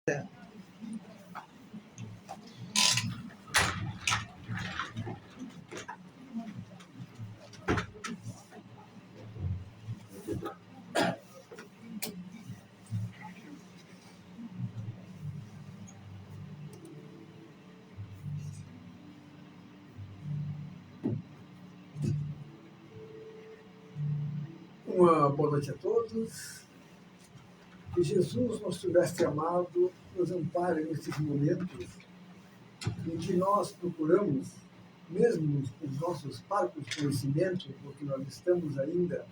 Uma boa noite a todos. Que Jesus, nosso mestre amado, nos ampare nesses momentos em que nós procuramos, mesmo os nossos parcos conhecimentos, porque nós estamos ainda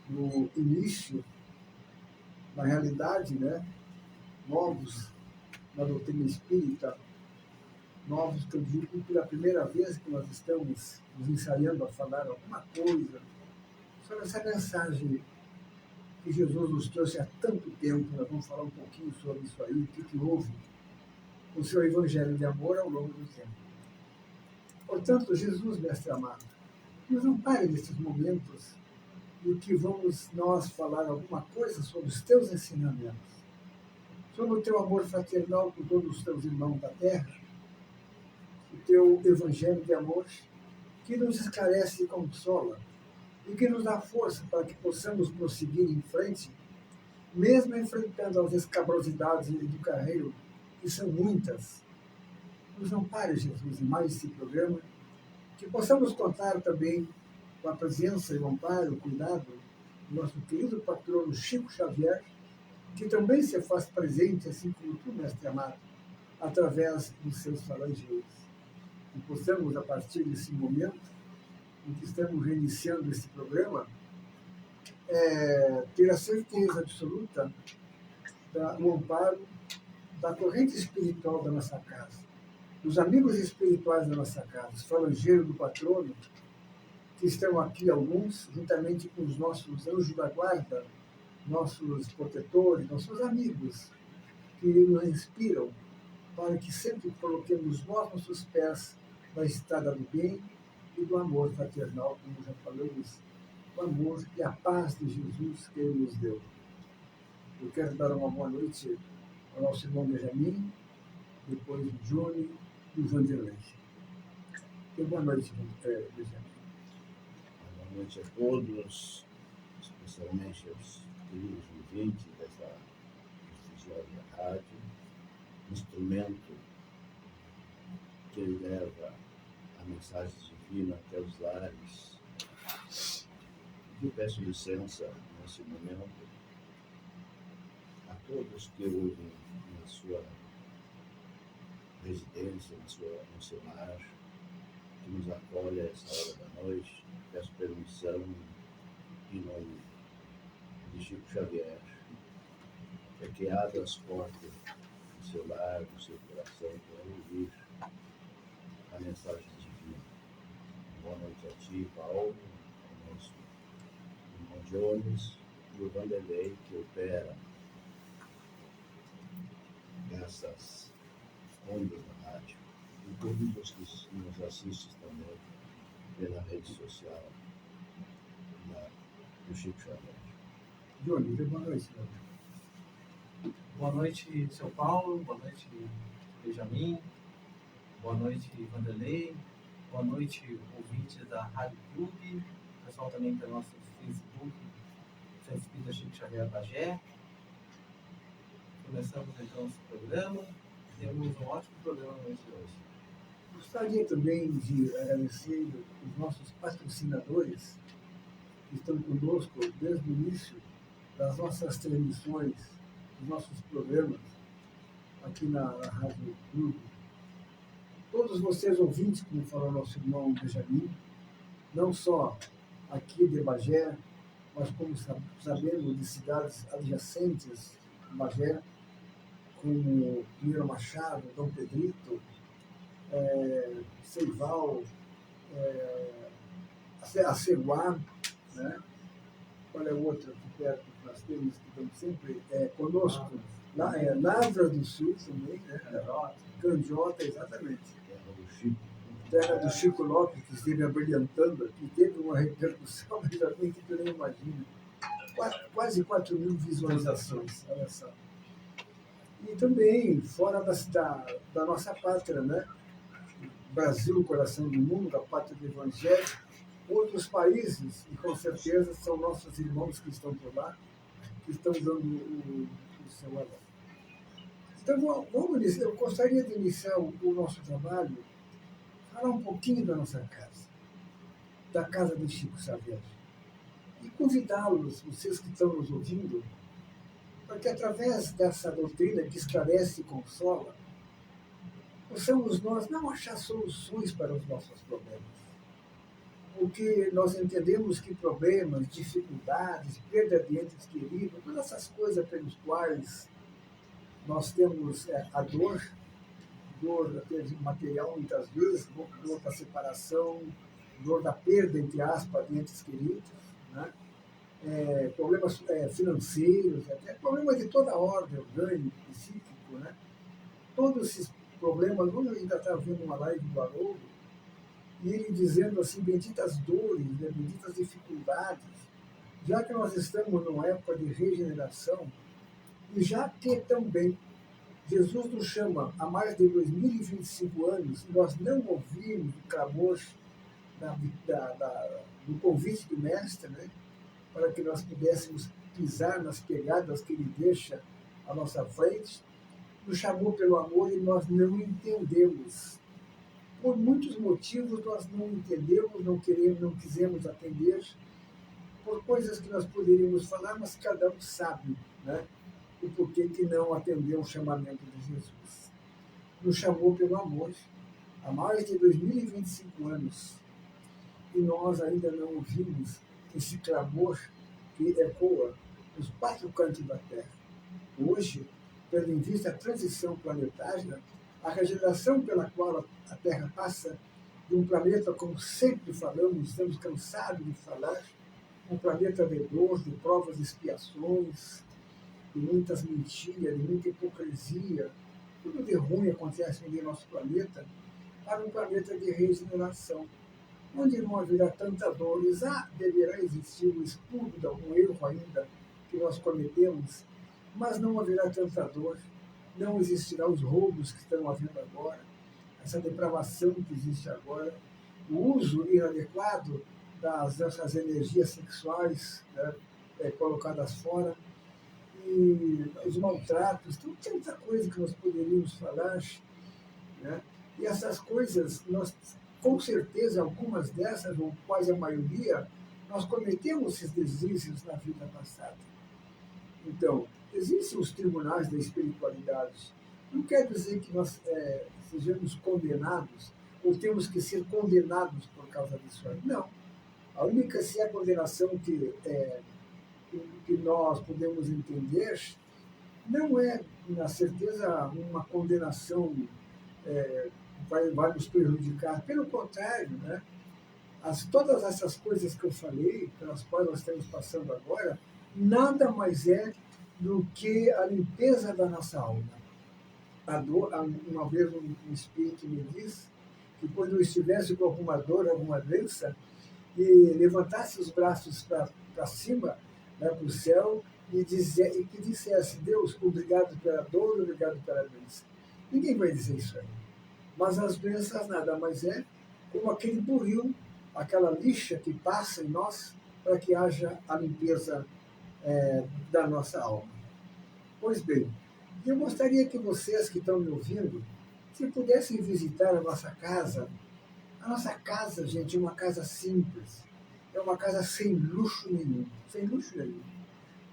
no início, na realidade, novos na doutrina espírita, novos que eu digo pela primeira vez que nós estamos nos ensaiando a falar alguma coisa sobre essa mensagem que Jesus nos trouxe há tanto tempo. Nós vamos falar um pouquinho sobre isso aí, o que houve no seu evangelho de amor ao longo do tempo. Portanto, Jesus, mestre amado, nos ampare nesses momentos em que vamos nós falar alguma coisa sobre os teus ensinamentos, sobre o teu amor fraternal com todos os teus irmãos da terra, o teu evangelho de amor que nos esclarece e consola, e que nos dá força para que possamos prosseguir em frente, mesmo enfrentando as escabrosidades do carreiro, que são muitas. Nos ampare, Jesus, em mais esse programa, que possamos contar também com a presença e o amparo, o cuidado do nosso querido patrono Chico Xavier, que também se faz presente, assim como tu, mestre amado, através dos seus falangeiros. Que possamos, a partir desse momento, em que estamos reiniciando esse programa, ter a certeza absoluta do amparo da corrente espiritual da nossa casa, dos amigos espirituais da nossa casa, os falangeiros do patrono, que estão aqui alguns, juntamente com os nossos anjos da guarda, nossos protetores, nossos amigos, que nos inspiram para que sempre coloquemos nós nossos pés na estrada do bem e do amor fraternal, como já falamos, o amor e a paz de Jesus que Ele nos deu. Eu quero dar uma boa noite ao nosso irmão Benjamin, depois o Johnny e o Vanderlei. Boa noite, Benjamin. Boa noite a todos, especialmente aos queridos ouvintes dessa prestigiosa rádio, instrumento que leva a mensagem divina até os lares. Eu peço licença nesse momento a todos que ouvem na sua residência, no seu lar, que nos acolhe a essa hora da noite. Peço permissão em nome de Chico Xavier, para que abra as portas do seu lar, do seu coração, para ouvir a mensagem divina. Boa noite a ti, Paulo, ao nosso irmão Jones e o Vanderlei, que opera essas ondas da rádio, e todos os que nos assistem também pela rede social do Chico Xavier. Johnny, boa noite. Boa noite, seu Paulo. Boa noite, Benjamin. Boa noite, Vanderlei. Boa noite, ouvintes da Rádio Clube. Pessoal também pelo nosso Facebook, Centro Espírita Chico Xavier Bagé. Começamos então esse programa. Temos um ótimo programa no mês de hoje. Gostaria também de agradecer os nossos patrocinadores que estão conosco desde o início das nossas transmissões, dos nossos programas aqui na Rádio Clube. Todos vocês ouvintes, como falou nosso irmão Benjamin, não só aqui de Bagé, mas como sabemos de cidades adjacentes a Bagé, como Pinheiro Machado, Dom Pedrito, Seival, Aceguá, né? Qual é o outro aqui perto que nós temos que estão sempre conosco? Lavras do Sul também, né? Candiota, exatamente. Terra do Chico Lopes, que esteve abrilhantando aqui, teve uma repercussão, mas também que tu nem imagina. Quase 4.000 visualizações, olha só. E também fora da nossa pátria, né? Brasil, coração do mundo, a pátria do Evangelho, outros países, e com certeza são nossos irmãos que estão por lá, que estão dando o seu alô. Então, vamos dizer, eu gostaria de iniciar o nosso trabalho, falar um pouquinho da nossa casa, da casa do Chico Xavier, e convidá-los, vocês que estão nos ouvindo, para que através dessa doutrina que esclarece e consola, possamos nós não achar soluções para os nossos problemas. Porque nós entendemos que problemas, dificuldades, perda de entes queridos, todas essas coisas pelos quais nós temos a dor até material muitas vezes, dor da separação, dor da perda, entre aspas, de entes queridos, né? Problemas financeiros, até problemas de toda ordem, orgânico, psíquico, né? Todos esses problemas, hoje eu ainda estava vendo uma live do Haroldo, e ele dizendo assim, benditas dores, né, benditas dificuldades, já que nós estamos numa época de regeneração, e já que também Jesus nos chama há mais de 2025 anos, e nós não ouvimos o clamor do convite do Mestre, né, para que nós pudéssemos pisar nas pegadas que ele deixa à nossa frente, nos chamou pelo amor e nós não entendemos. Por muitos motivos nós não entendemos, não queremos, não quisemos atender, por coisas que nós poderíamos falar, mas cada um sabe, né, o porquê que não atendeu o chamamento de Jesus. Nos chamou pelo amor há mais de 2025 anos e nós ainda não ouvimos esse clamor que ecoa nos 4 cantos da Terra. Hoje, tendo em vista a transição planetária, a regeneração pela qual a Terra passa de um planeta, como sempre falamos, estamos cansados de falar, um planeta de dor, de provas e expiações, de muitas mentiras, de muita hipocrisia, tudo de ruim acontece no nosso planeta, para um planeta de regeneração, onde não haverá tanta dor. Deverá existir o expurgo de algum erro ainda que nós cometemos, mas não haverá tanta dor, não existirá os roubos que estão havendo agora, essa depravação que existe agora, o uso inadequado das nossas energias sexuais, né, colocadas fora, e os maltratos, tanta coisa que nós poderíamos falar, né? E essas coisas, nós, com certeza, algumas dessas, ou quase a maioria, nós cometemos esses desígnios na vida passada. Então, existem os tribunais da espiritualidade. Não quer dizer que nós sejamos condenados, ou temos que ser condenados por causa disso aí. Não. A única condenação que nós podemos entender não é, na certeza, uma condenação vai nos prejudicar. Pelo contrário, né? Todas essas coisas que eu falei, pelas quais nós estamos passando agora, nada mais é do que a limpeza da nossa alma. Uma vez um espírito me disse que quando eu estivesse com alguma dor, alguma doença, e levantasse os braços para cima, né, para o céu, e que dissesse: Deus, obrigado pela dor, obrigado pela doença. Ninguém vai dizer isso aí. Mas as doenças nada mais é como aquele buril, aquela lixa que passa em nós para que haja a limpeza da nossa alma. Pois bem, eu gostaria que vocês que estão me ouvindo, se pudessem visitar a nossa casa. A nossa casa, gente, é uma casa simples, é uma casa sem luxo nenhum,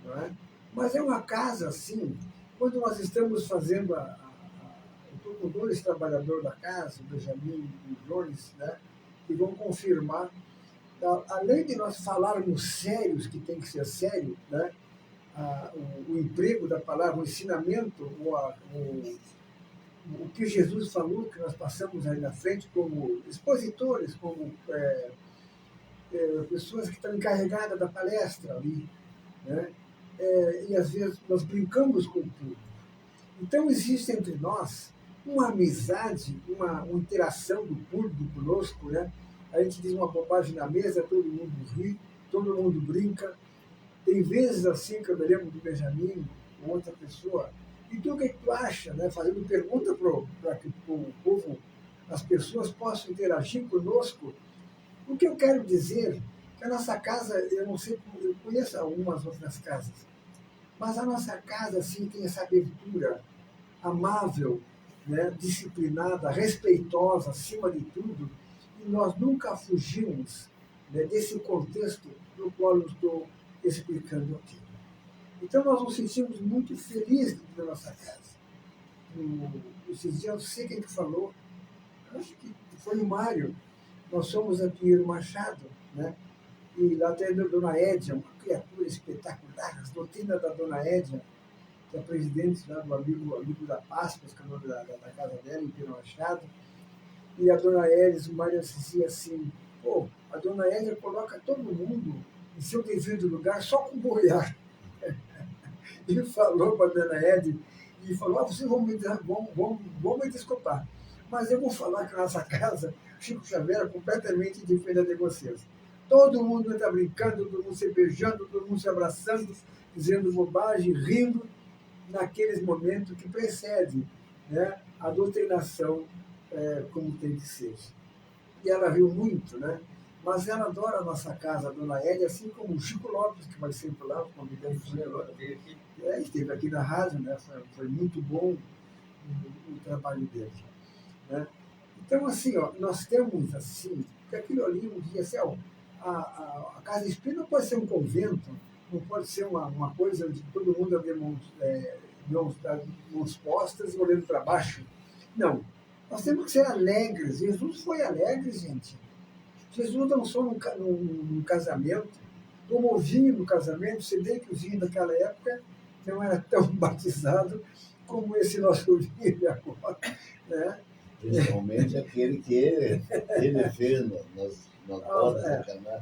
não é? Mas é uma casa, assim, quando nós estamos fazendo eu estou com 2 trabalhadores da casa, o Benjamin e o Jones, né, que vão confirmar, além de nós falarmos sérios, que tem que ser sério, né, o emprego da palavra, o ensinamento, o que Jesus falou, que nós passamos aí na frente como expositores, como pessoas que estão encarregadas da palestra ali, né? E às vezes nós brincamos com o público. Então existe entre nós uma amizade, uma interação do público conosco, né? A gente diz uma bobagem na mesa, todo mundo ri, todo mundo brinca. Tem vezes assim que eu me lembro do Benjamin, ou outra pessoa, E tu, o que tu acha, né? Fazendo pergunta para que o povo, as pessoas possam interagir conosco. O que eu quero dizer é que a nossa casa, eu não sei, eu conheço algumas outras casas, mas a nossa casa, sim, tem essa abertura amável, né, disciplinada, respeitosa, acima de tudo, e nós nunca fugimos, né, desse contexto no qual eu estou explicando aqui. Então, nós nos sentimos muito felizes na nossa casa. Esses dias, eu sei quem que falou, acho que foi o Mário. Nós somos a Pinheiro Machado, né? E lá tem a Dona Édia, uma criatura espetacular, as doutrinas da Dona Édia, que é a presidente lá do Amigo da Páscoa, que é o nome da casa dela, em Pinheiro Machado. E a Dona Édia, o Mário dizia assim, pô, a Dona Édia coloca todo mundo em seu devido lugar só com bom olhar. Ele falou para a Dona Ed e falou, vocês vão me desculpar, mas eu vou falar que na nossa casa, Chico Xavier é completamente diferente de vocês. Todo mundo está brincando, todo mundo se beijando, todo mundo se abraçando, dizendo bobagem, rindo, naqueles momentos que precedem, né, a doutrinação como tem que ser. E ela riu muito, né? Mas ela adora a nossa casa, a Dona Hélia, assim como o Chico Lopes, que vai sempre lá, convidando ele. Esteve aqui na rádio, né? Foi muito bom o trabalho dele. Né? Então, assim, ó, nós temos, assim, porque aquilo ali, um dia, assim, ó, a Casa Espírita não pode ser um convento, não pode ser uma coisa onde todo mundo mãos postas e olhando para baixo. Não. Nós temos que ser alegres. Jesus foi alegre, gente. Jesus dançou num casamento, tomou vinho no casamento, se bem que o vinho daquela época não era tão batizado como esse nosso vinho de agora. Né? Principalmente aquele que ele fez nas bodas de Caná.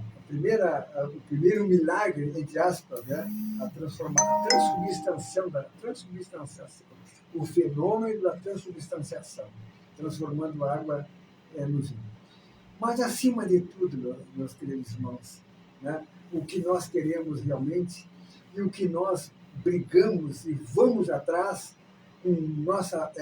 O primeiro milagre, entre aspas, né? A transubstanciação, o fenômeno da transubstanciação, transformando a água no vinho. Mas, acima de tudo, meus queridos irmãos, né, o que nós queremos realmente e o que nós brigamos e vamos atrás com nossa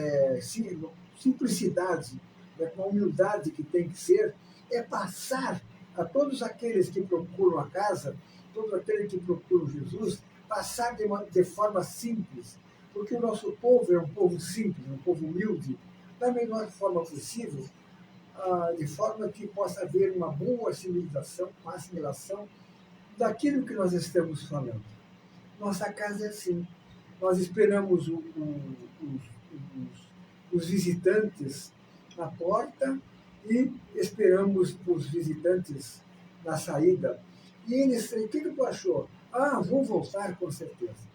simplicidade, né, com a humildade que tem que ser, é passar a todos aqueles que procuram a casa, todos aqueles que procuram Jesus, passar de forma simples, porque o nosso povo é um povo simples, um povo humilde, da melhor forma possível, de forma que possa haver uma boa uma assimilação daquilo que nós estamos falando. Nossa casa é assim. Nós esperamos os visitantes na porta e esperamos os visitantes na saída. E eles, o que tu achou? Vou voltar com certeza.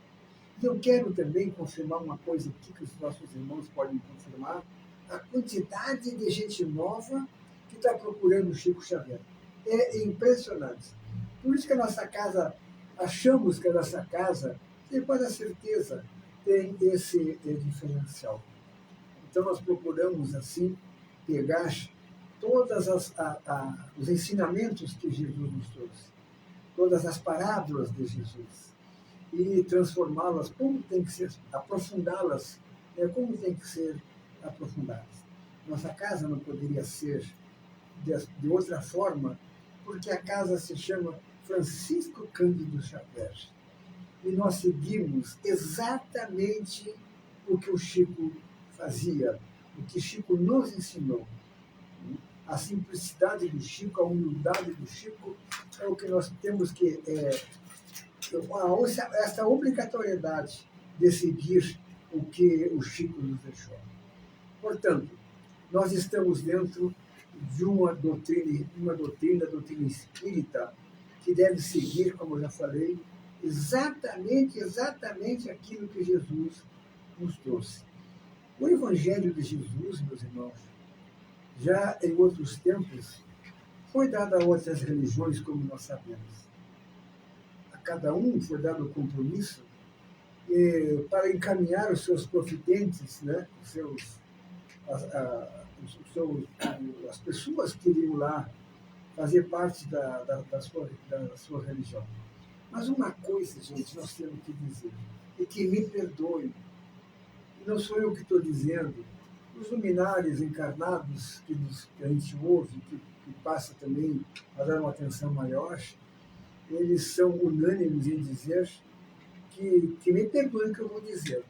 E eu quero também confirmar uma coisa aqui que os nossos irmãos podem confirmar, a quantidade de gente nova que está procurando o Chico Xavier. É impressionante. Por isso que a nossa casa, achamos que a nossa casa, tem quase a certeza, tem esse diferencial. Então nós procuramos, assim, pegar todos os ensinamentos que Jesus nos trouxe, todas as parábolas de Jesus, e transformá-las como tem que ser, aprofundá-las, como tem que ser aprofundadas. Nossa casa não poderia ser de outra forma, porque a casa se chama Francisco Cândido Xavier. E nós seguimos exatamente o que o Chico fazia, o que Chico nos ensinou. A simplicidade do Chico, a humildade do Chico, é o que nós temos que... essa obrigatoriedade de seguir o que o Chico nos deixou. Portanto, nós estamos dentro de uma doutrina espírita, que deve seguir, como eu já falei, exatamente aquilo que Jesus nos trouxe. O Evangelho de Jesus, meus irmãos, já em outros tempos, foi dado a outras religiões, como nós sabemos. A cada um foi dado o compromisso para encaminhar os seus profitentes, né, as pessoas que iriam lá fazer parte da sua religião. Mas uma coisa, gente, nós temos que dizer, e que me perdoem, não sou eu que estou dizendo, os luminares encarnados que a gente ouve, que passa também a dar uma atenção maior, eles são unânimes em dizer que me perdoem o que eu vou dizer,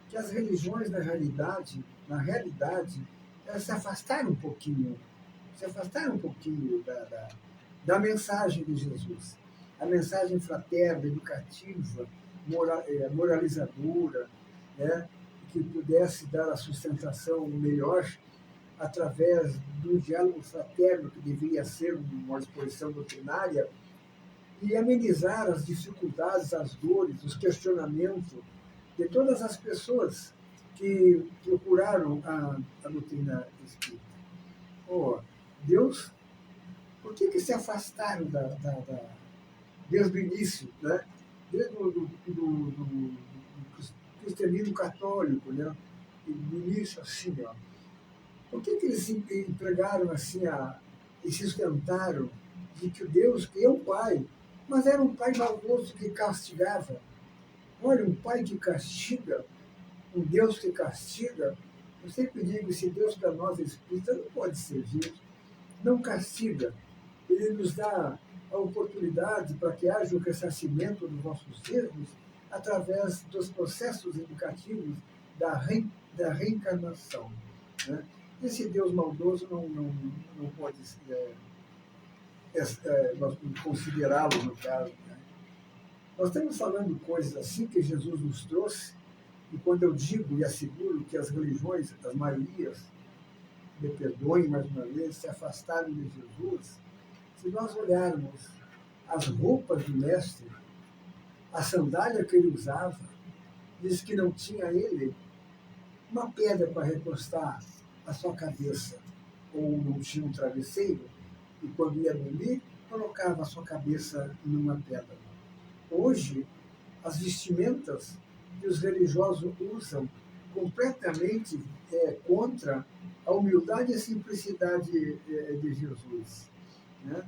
que as religiões, na realidade, elas se afastaram um pouquinho da mensagem de Jesus, a mensagem fraterna, educativa, moralizadora, né, que pudesse dar a sustentação melhor através do diálogo fraterno, que deveria ser uma exposição doutrinária, e amenizar as dificuldades, as dores, os questionamentos de todas as pessoas que procuraram a doutrina espírita. Oh, Deus, por que se afastaram desde o início, né? Desde do cristianismo católico, né? Do início, assim, ó. Por que eles se empregaram assim e se sustentaram de que o Deus, que é o Pai, mas era um Pai maldoso que castigava? Olha, um Pai que castiga, um Deus que castiga. Eu sempre digo, esse Deus para nós espíritas não pode servir, não castiga. Ele nos dá a oportunidade para que haja o ressarcimento dos nossos erros através dos processos educativos da reencarnação, né? Esse Deus maldoso não pode nós considerá-lo no caso, né? Nós estamos falando coisas assim que Jesus nos trouxe, e quando eu digo e asseguro que as religiões, as maiorias, me perdoem mais uma vez, se afastaram de Jesus, se nós olharmos as roupas do Mestre, a sandália que ele usava, diz que não tinha ele uma pedra para recostar a sua cabeça, ou não tinha um travesseiro, e quando ia dormir, colocava a sua cabeça numa pedra. Hoje, as vestimentas que os religiosos usam completamente contra a humildade e a simplicidade de Jesus, né?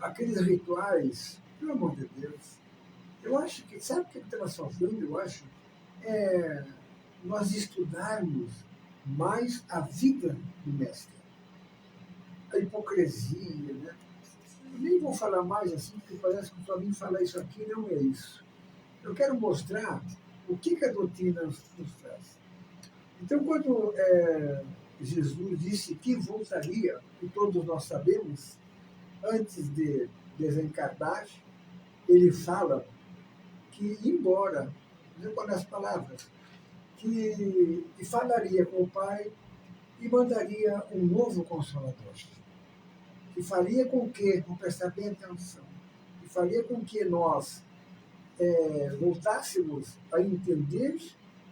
Aqueles rituais, pelo amor de Deus, eu acho que, sabe o que estava faltando? Eu acho nós estudarmos mais a vida do Mestre. A hipocrisia, né? Eu nem vou falar mais assim, porque parece que para mim falar isso aqui não é isso. Eu quero mostrar o que a doutrina nos traz. Então, quando Jesus disse que voltaria, e todos nós sabemos, antes de desencarnar, ele fala que, embora, com as palavras, que falaria com o Pai e mandaria um novo Consolador, que faria com que, vamos prestar bem atenção, que faria com que nós voltássemos a entender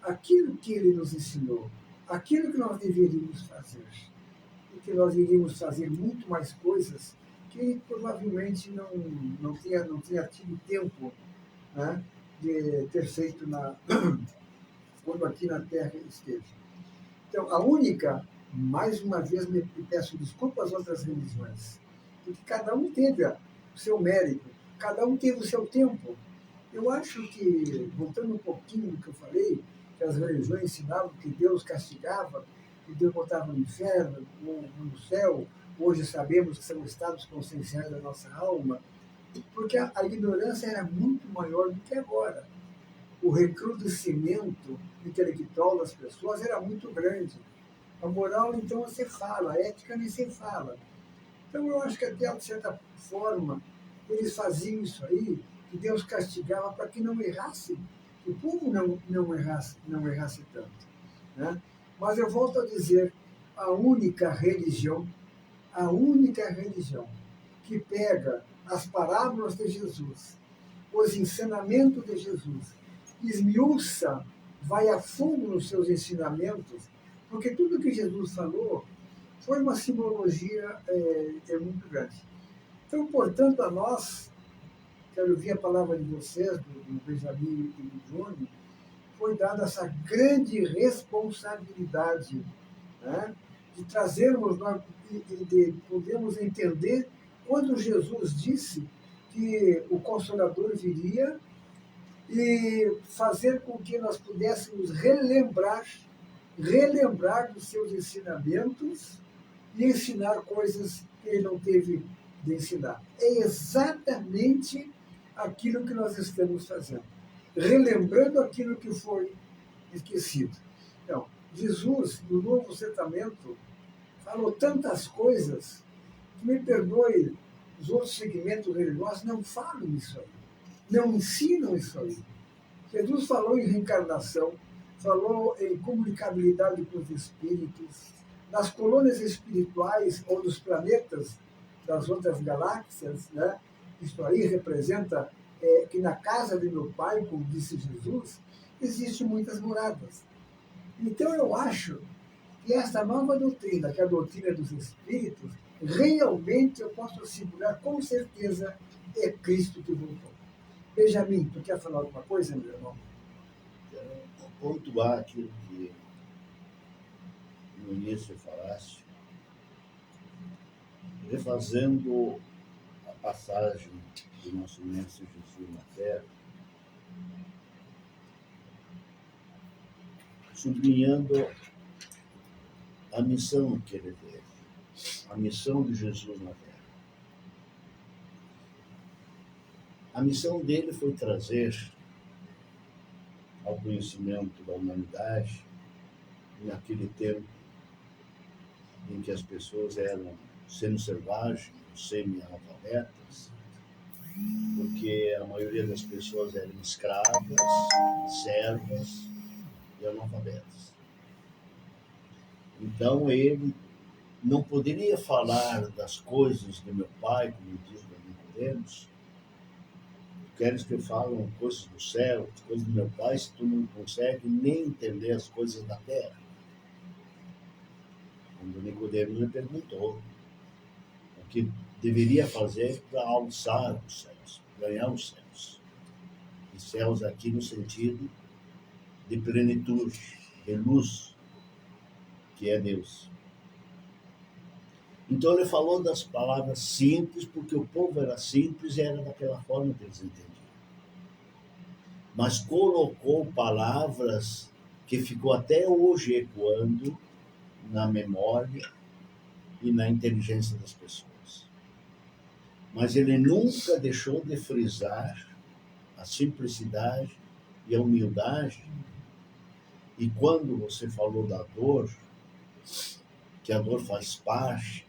aquilo que ele nos ensinou, aquilo que nós deveríamos fazer, e que nós iríamos fazer muito mais coisas que ele provavelmente não tinha tido tempo, né, de ter feito quando aqui na Terra esteve. Então, a única, mais uma vez me peço desculpa às outras religiões, porque cada um teve o seu mérito, cada um teve o seu tempo. Eu acho que, voltando um pouquinho do que eu falei, que as religiões ensinavam que Deus castigava, que Deus botava no inferno, ou no céu. Hoje sabemos que são estados conscienciais da nossa alma, porque a ignorância era muito maior do que agora. O recrudescimento intelectual das pessoas era muito grande. A moral, então, você fala, a ética nem se fala. Então, eu acho que até, de certa forma, eles faziam isso aí, que Deus castigava para que não errasse, que o povo não errasse tanto, né? Mas eu volto a dizer, a única religião que pega as parábolas de Jesus, os ensinamentos de Jesus, esmiuça, vai a fundo nos seus ensinamentos, porque tudo que Jesus falou foi uma simbologia muito grande. Então, portanto, a nós, quero ouvir a palavra de vocês, do Benjamin e do Johnny, foi dada essa grande responsabilidade, né, de trazermos, de podermos entender quando Jesus disse que o Consolador viria e fazer com que nós pudéssemos relembrar dos seus ensinamentos e ensinar coisas que ele não teve de ensinar. É exatamente aquilo que nós estamos fazendo, relembrando aquilo que foi esquecido. Então, Jesus, no Novo Testamento, falou tantas coisas que, me perdoe, os outros segmentos religiosos não falam isso aí, não ensinam isso aí. Jesus falou em reencarnação, falou em comunicabilidade com os espíritos, nas colônias espirituais ou nos planetas das outras galáxias, né? Isso aí representa que na casa de meu pai, como disse Jesus, existem muitas moradas. Então eu acho que esta nova doutrina, que é a doutrina dos espíritos, realmente eu posso assegurar com certeza é Cristo que voltou. Benjamin, tu quer falar alguma coisa, meu irmão? Quero pontuar aquilo que no início falaste, refazendo a passagem do nosso Mestre Jesus na Terra, sublinhando a missão que ele teve, a missão de Jesus na Terra. A missão dele foi trazer ao conhecimento da humanidade, naquele tempo em que as pessoas eram semi-selvagens, semi-analfabetas, porque a maioria das pessoas eram escravas, servas e analfabetas. Então ele não poderia falar das coisas do meu pai, como diz o Nicodemos. Queres que eu fale coisas do céu, coisas do meu pai, se tu não consegue nem entender as coisas da terra? Quando Nicodemos me perguntou o que deveria fazer para alçar os céus, ganhar os céus. E céus aqui no sentido de plenitude, de luz, que é Deus. Então ele falou das palavras simples, porque o povo era simples e era daquela forma que eles entendiam. Mas colocou palavras que ficou até hoje ecoando na memória e na inteligência das pessoas. Mas ele nunca deixou de frisar a simplicidade e a humildade. E quando você falou da dor, que a dor faz parte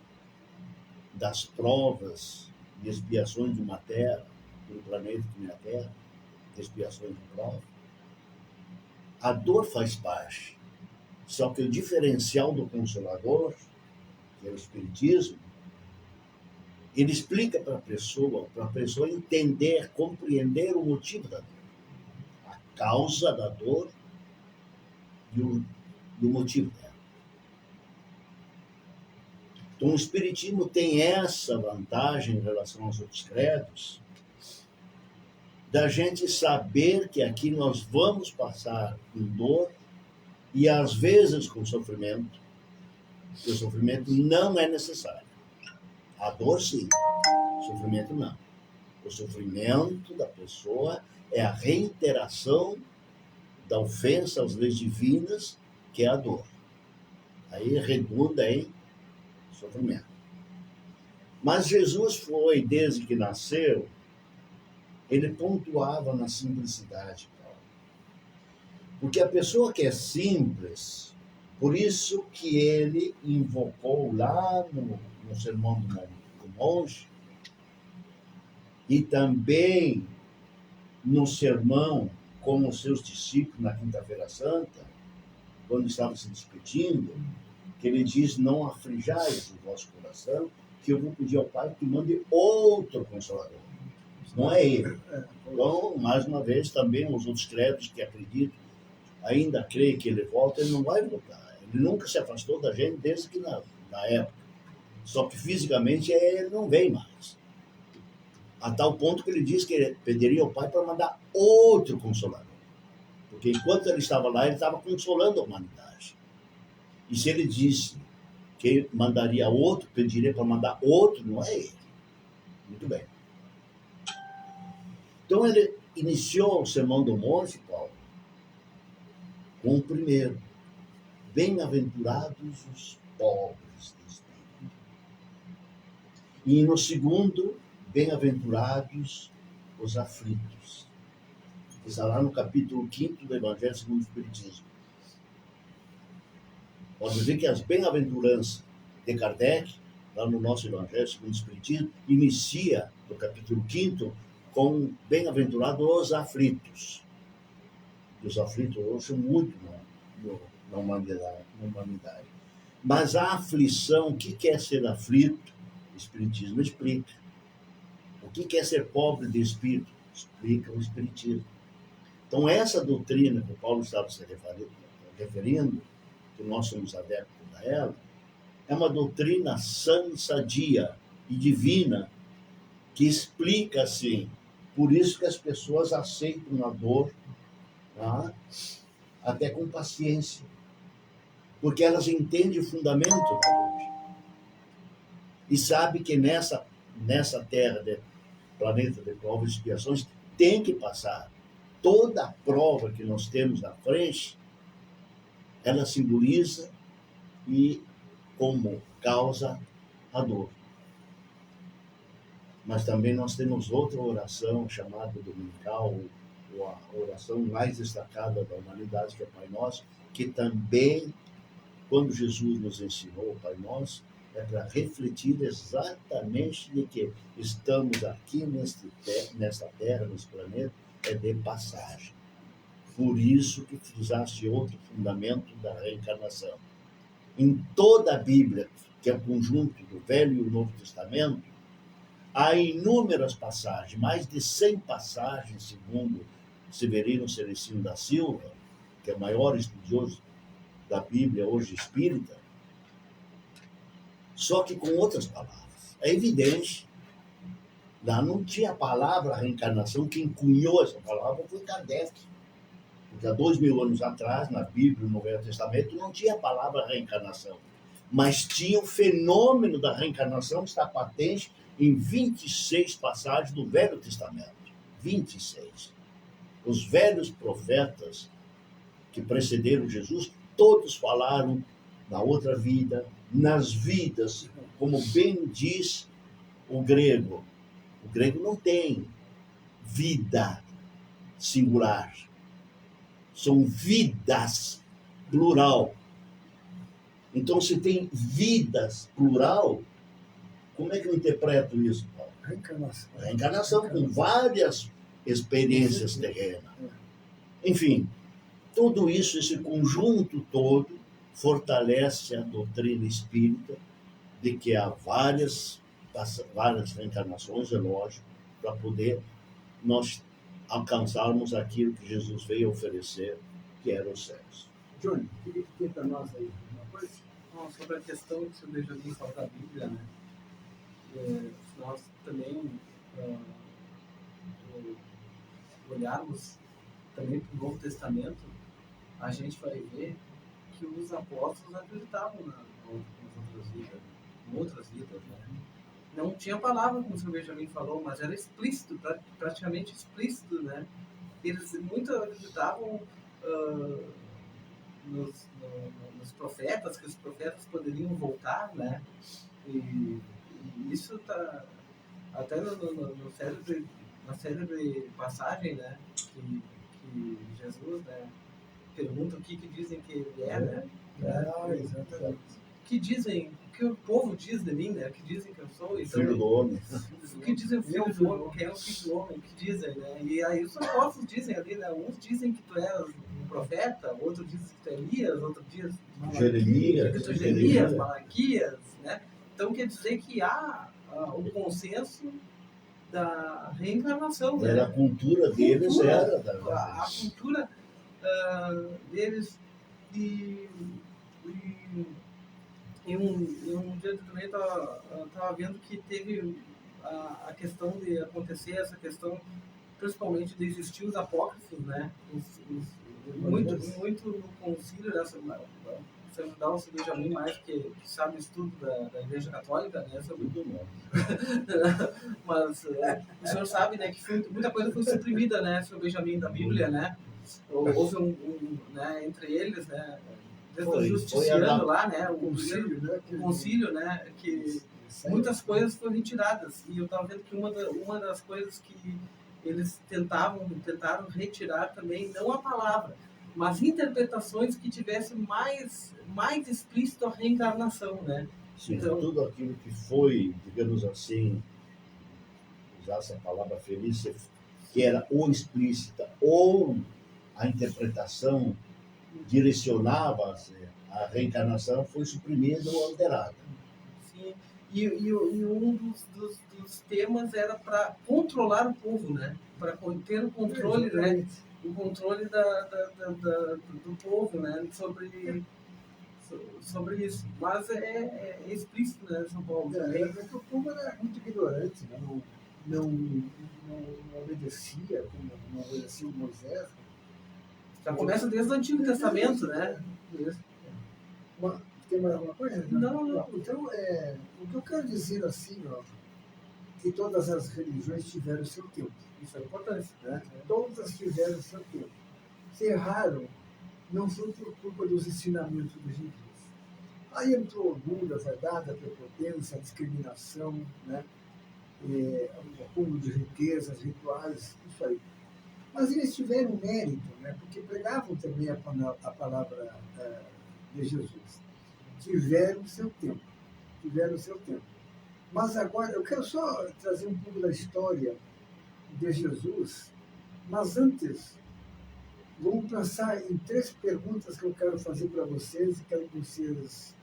das provas e expiações de uma terra, do planeta que é a Terra, expiações de prova, a dor faz parte. Só que o diferencial do Consolador, que é o Espiritismo, ele explica para a pessoa entender, compreender o motivo da dor, a causa da dor e o motivo dela. Então, o Espiritismo tem essa vantagem em relação aos outros credos, da gente saber que aqui nós vamos passar com dor e, às vezes, com sofrimento, que o sofrimento não é necessário. A dor, sim. O sofrimento, não. O sofrimento da pessoa é a reiteração da ofensa às leis divinas, que é a dor. Aí redunda em sofrimento. Mas Jesus foi, desde que nasceu, ele pontuava na simplicidade. Porque a pessoa que é simples, por isso que ele invocou lá no Sermão do Monte, e também no sermão com os seus discípulos na Quinta-feira Santa, quando estavam se despedindo, que ele diz: não aflijais o vosso coração, que eu vou pedir ao Pai que mande outro Consolador. Não é ele. Então, mais uma vez, também os outros credos que acreditam, ainda creem que ele volta, ele não vai voltar. Ele nunca se afastou da gente desde que na época. Só que fisicamente ele não vem mais. A tal ponto que ele diz que ele pediria ao Pai para mandar outro Consolador. Porque enquanto ele estava lá, ele estava consolando a humanidade. E se ele disse que mandaria outro, pediria para mandar outro, não é ele. Muito bem. Então ele iniciou o Sermão do Monte, Paulo, com o primeiro: bem-aventurados os pobres de espírito. E no segundo, bem-aventurados os aflitos. Está lá no capítulo 5 do Evangelho segundo o Espiritismo. Pode ver que as bem-aventuranças de Kardec, lá no nosso Evangelho segundo o Espiritismo, inicia no capítulo 5 com bem-aventurados os aflitos. E os aflitos hoje são muito na humanidade. Mas a aflição, o que é ser aflito? O Espiritismo explica. O que é ser pobre de espírito? Explica o Espiritismo. Então, essa doutrina que o Paulo estava se referindo, que nós somos adeptos a ela, é uma doutrina sã, sadia e divina, que explica assim. Por isso que as pessoas aceitam a dor, tá? Até com paciência, porque elas entendem o fundamento da dor e sabem que nessa terra, planeta de provas e expiações, tem que passar. Toda a prova que nós temos na frente, ela simboliza e como causa a dor. Mas também nós temos outra oração chamada dominical, ou a oração mais destacada da humanidade, que é o Pai Nosso, que também, quando Jesus nos ensinou o Pai Nosso, é para refletir exatamente de que estamos aqui nesta terra, nesse planeta, é de passagem. Por isso que frisaste outro fundamento da reencarnação. Em toda a Bíblia, que é o conjunto do Velho e o Novo Testamento, há inúmeras passagens, mais de 100 passagens, segundo Severino Celestino da Silva, que é o maior estudioso da Bíblia, hoje espírita, só que com outras palavras. É evidente, lá não tinha a palavra reencarnação, quem cunhou essa palavra foi Kardec. Porque há 2000 anos atrás, na Bíblia, no Velho Testamento, não tinha a palavra reencarnação. Mas tinha o fenômeno da reencarnação que está patente em 26 passagens do Velho Testamento. 26. Os velhos profetas que precederam Jesus, todos falaram na outra vida, nas vidas, como bem diz o grego. O grego não tem vida singular. São vidas, plural. Então, se tem vidas, plural, como é que eu interpreto isso, Paulo? Reencarnação. Reencarnação com várias experiências terrenas. Enfim, tudo isso, esse conjunto todo, fortalece a doutrina espírita de que há várias reencarnações, é lógico, para poder nós alcançarmos aquilo que Jesus veio oferecer, que era os céus. Johnny, queria pedir para nós aí uma coisa? Sobre a questão que o Benjamin fala da Bíblia, né? Se nós também olharmos também para o Novo Testamento, a gente vai ver que os apóstolos acreditavam em outras vidas, né? Não tinha palavra, como o Sr. Benjamin falou, mas era explícito, praticamente explícito, né? Eles muito acreditavam nos profetas, que os profetas poderiam voltar, né? E isso está até na célebre passagem, né? Que Jesus, né, pergunta o que dizem que ele é, né? Exatamente. Que dizem, o que o povo diz de mim, né? O que dizem que eu sou. Então, Filho do homem. O que dizem o filho do homem, quem é o filho do homem, o que dizem, né? E aí os apóstolos dizem ali, né? Uns dizem que tu és um profeta, outros dizem que tu é Elias, outros dizem que tu é Jeremias, Malaquias, né? Então quer dizer que há o consenso da reencarnação, né? Era a cultura deles, era. A cultura deles e um dia também estava vendo que teve a questão de acontecer essa questão, principalmente de existir os apócrifos, né? muito no concílio, né? Você não dá um Benjamin mais que sabe isso tudo da Igreja Católica, né? Sobre Tudo bom. Mas o senhor sabe, né, que muita coisa foi suprimida, né, sobre o Benjamin da Bíblia, né? Houve né, entre eles, né, desde o Justiciano lá, né, o concílio, né, que muitas coisas foram retiradas. E eu estava vendo que uma das coisas que eles tentaram retirar também, não a palavra, mas interpretações que tivessem mais explícito a reencarnação, né? Sim, Então, tudo aquilo que foi, digamos assim, usasse a palavra feliz, que era ou explícita ou a interpretação direcionava-se à reencarnação, foi suprimida ou alterada. Sim. E um dos temas era para controlar o povo, né? Para ter o controle, né? O controle do povo, né? Sobre isso. Mas é explícito, né, São Paulo? O povo era muito ignorante, né? Não obedecia, como não obedecia o Moisés. Já começa desde o Antigo Testamento, né? Tem mais alguma coisa? Não. Então, o que eu quero dizer assim, ó, que todas as religiões tiveram o seu tempo. Isso é importante, né? Todas tiveram o seu tempo. Se erraram, não foi por culpa dos ensinamentos de Jesus. Aí entrou o orgulho, a vaidade, a prepotência, a discriminação, né? O acúmulo de riquezas, rituais, isso aí. Mas eles tiveram mérito, né? Porque pregavam também a palavra de Jesus. Tiveram seu tempo. Mas agora, eu quero só trazer um pouco da história de Jesus, mas antes, vamos pensar em 3 perguntas que eu quero fazer para vocês e quero que vocês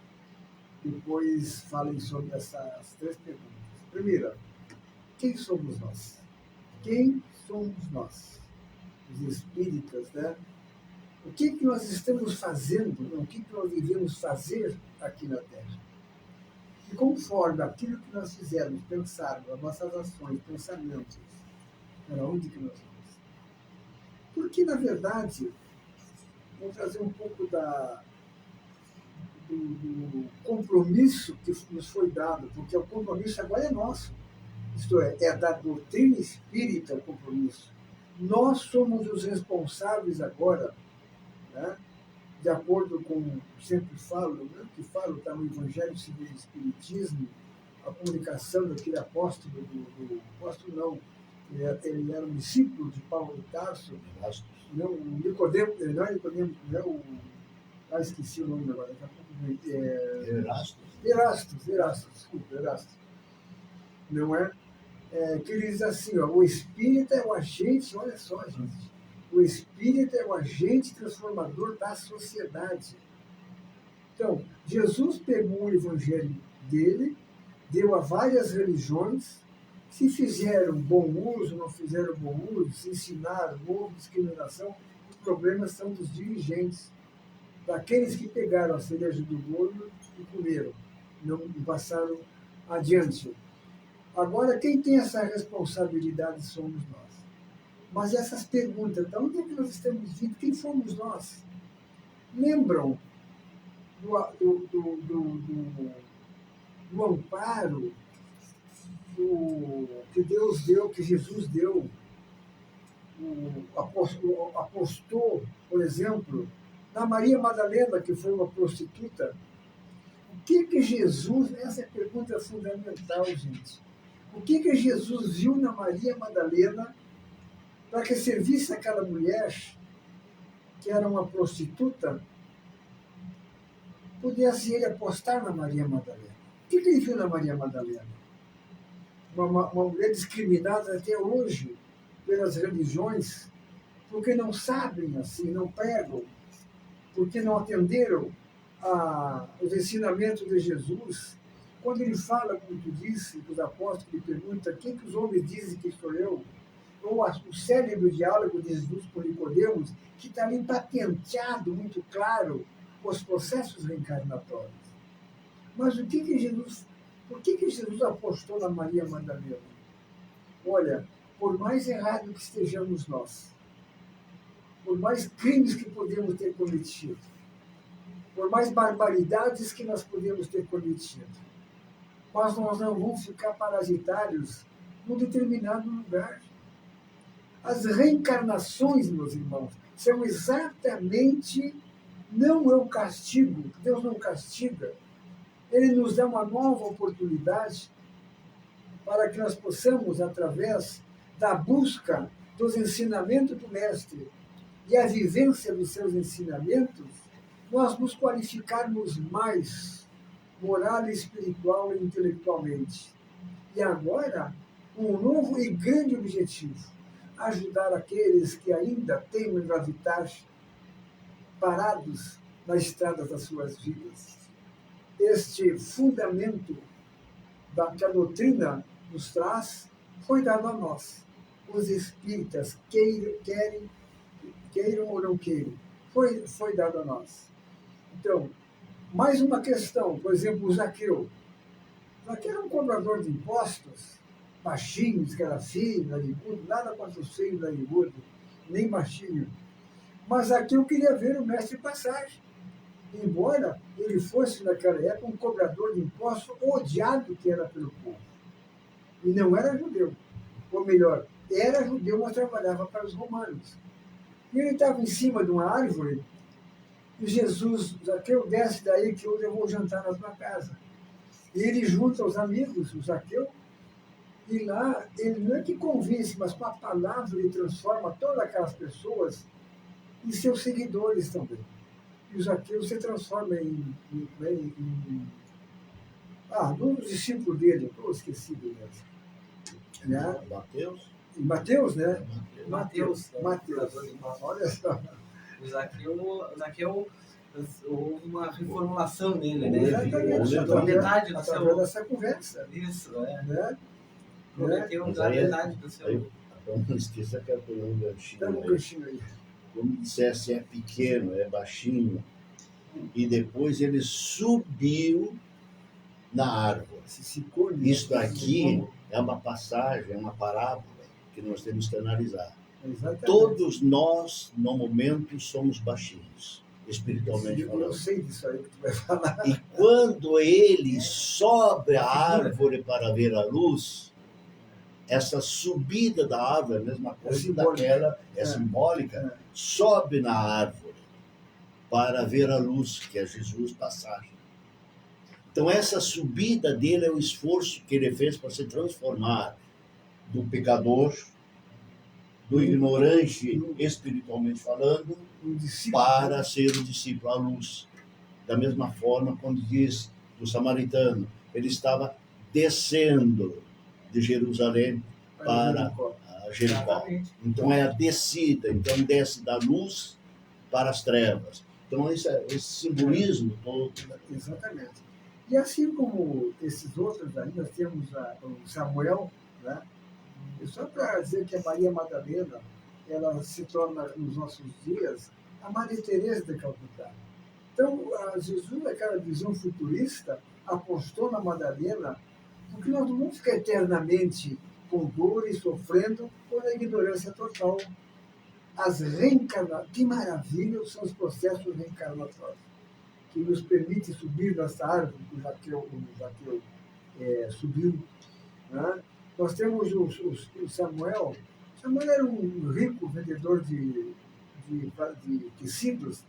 depois falem sobre essas 3 perguntas. Primeira, quem somos nós? Quem somos nós? Os espíritas, né? O que nós estamos fazendo, o que nós devemos fazer aqui na Terra? E conforme aquilo que nós fizermos, pensarmos, as nossas ações, pensamentos, para onde que nós vamos? Porque, na verdade, vamos trazer um pouco do compromisso que nos foi dado, porque o compromisso agora é nosso. Isto é da doutrina espírita o compromisso. Nós somos os responsáveis agora, né? De acordo com, sempre falo, né? Que falo, está no Evangelho segundo o Espiritismo, a comunicação daquele apóstolo, apóstolo não, ele era um discípulo de Paulo de Tarso, não, o Nicodemo, não é Nicodemo, não é o... esqueci o nome agora, daqui a pouco. Erastos. Não é? Que ele diz assim, ó, o espírito é o agente, olha só, gente, o espírito é o agente transformador da sociedade. Então, Jesus pegou o evangelho dele, deu a várias religiões, se fizeram bom uso, não fizeram bom uso, se ensinaram, houve discriminação, os problemas são dos dirigentes, daqueles que pegaram a cereja do bolo e comeram, não passaram adiante. Agora, quem tem essa responsabilidade somos nós. Mas essas perguntas, de onde é que nós estamos vindo? Quem somos nós? Lembram do amparo que Deus deu, que Jesus deu, apostou, por exemplo, na Maria Madalena, que foi uma prostituta. O que Jesus, essa é a pergunta fundamental, gente. O que Jesus viu na Maria Madalena para que servisse aquela mulher, que era uma prostituta, pudesse ele apostar na Maria Madalena? O que ele viu na Maria Madalena? Uma mulher discriminada até hoje pelas religiões, porque não sabem assim, não pregam, porque não atenderam os ensinamentos de Jesus. Quando ele fala, como tu disse, dos apóstolos, ele pergunta: quem que os homens dizem que sou eu? Ou o célebre diálogo de Jesus com Nicodemos, que está ali patenteado, muito claro, os processos reencarnatórios. Mas por que Jesus apostou na Maria Madalena? Olha, por mais errado que estejamos nós, por mais crimes que podemos ter cometido, por mais barbaridades que nós podemos ter cometido, mas nós não vamos ficar parasitários num determinado lugar. As reencarnações, meus irmãos, são exatamente, não é o castigo, Deus não castiga, Ele nos dá uma nova oportunidade para que nós possamos, através da busca dos ensinamentos do Mestre e a vivência dos seus ensinamentos, nós nos qualificarmos mais moral, espiritual e intelectualmente. E agora, um novo e grande objetivo: ajudar aqueles que ainda teimam em gravitar parados na estrada das suas vidas. Este fundamento que a doutrina nos traz foi dado a nós. Os espíritas, queiram ou não queiram, foi dado a nós. Então, mais uma questão, por exemplo, o Zaqueu. Zaqueu era um cobrador de impostos, baixinho, que era feio, narigudo, nada contra os feios, narigudo, nem baixinho. Mas Zaqueu queria ver o mestre passar. Embora ele fosse, naquela época, um cobrador de impostos odiado que era pelo povo. E não era judeu. Ou melhor, era judeu, mas trabalhava para os romanos. E ele estava em cima de uma árvore, e Jesus, Zaqueu, desce daí que hoje eu vou jantar na tua casa. E ele junta os amigos, o Zaqueu, e lá ele não é que convence, mas com a palavra ele transforma todas aquelas pessoas em seus seguidores também. E o Zaqueu se transforma num dos discípulos dele, eu estou esquecido mesmo. Né? Mateus, né? Mateus. Olha só. O Zaqueu houve uma reformulação nele, né? Exatamente. Através dessa conversa. Isso, é. Né? Prometeu dar metade do seu. Não esqueça que eu tenho um Dá um ganchinho aí. Como dissesse, é pequeno, é baixinho. E depois ele subiu na árvore. Isso daqui é uma passagem, é uma parábola que nós temos que analisar. Exatamente. Todos nós, no momento, somos baixinhos, espiritualmente falando. Eu sei disso aí que tu vai falar. E quando ele sobe a árvore para ver a luz, essa subida da árvore, a mesma coisa daquela, é simbólica, sobe na árvore para ver a luz, que é Jesus passar. Então essa subida dele é o esforço que ele fez para se transformar do pecador, do ignorante, espiritualmente falando, para ser o discípulo à luz. Da mesma forma, quando diz do samaritano, ele estava descendo de Jerusalém para Jericó. Então é a descida, então desce da luz para as trevas. Então esse simbolismo todo. Exatamente. E assim como esses outros aí, nós temos o Samuel, né? E só para dizer que a Maria Madalena, ela se torna, nos nossos dias, a Maria Teresa de Calcutá. Então, Jesus, aquela visão futurista, apostou na Madalena, porque nós não vamos ficar eternamente com dor e sofrendo por a ignorância total. Que maravilha são os processos reencarnatórios, que nos permite subir nessa árvore que o Zaqueu subiu. Né? Nós temos o Samuel. Samuel era um rico vendedor de tecidos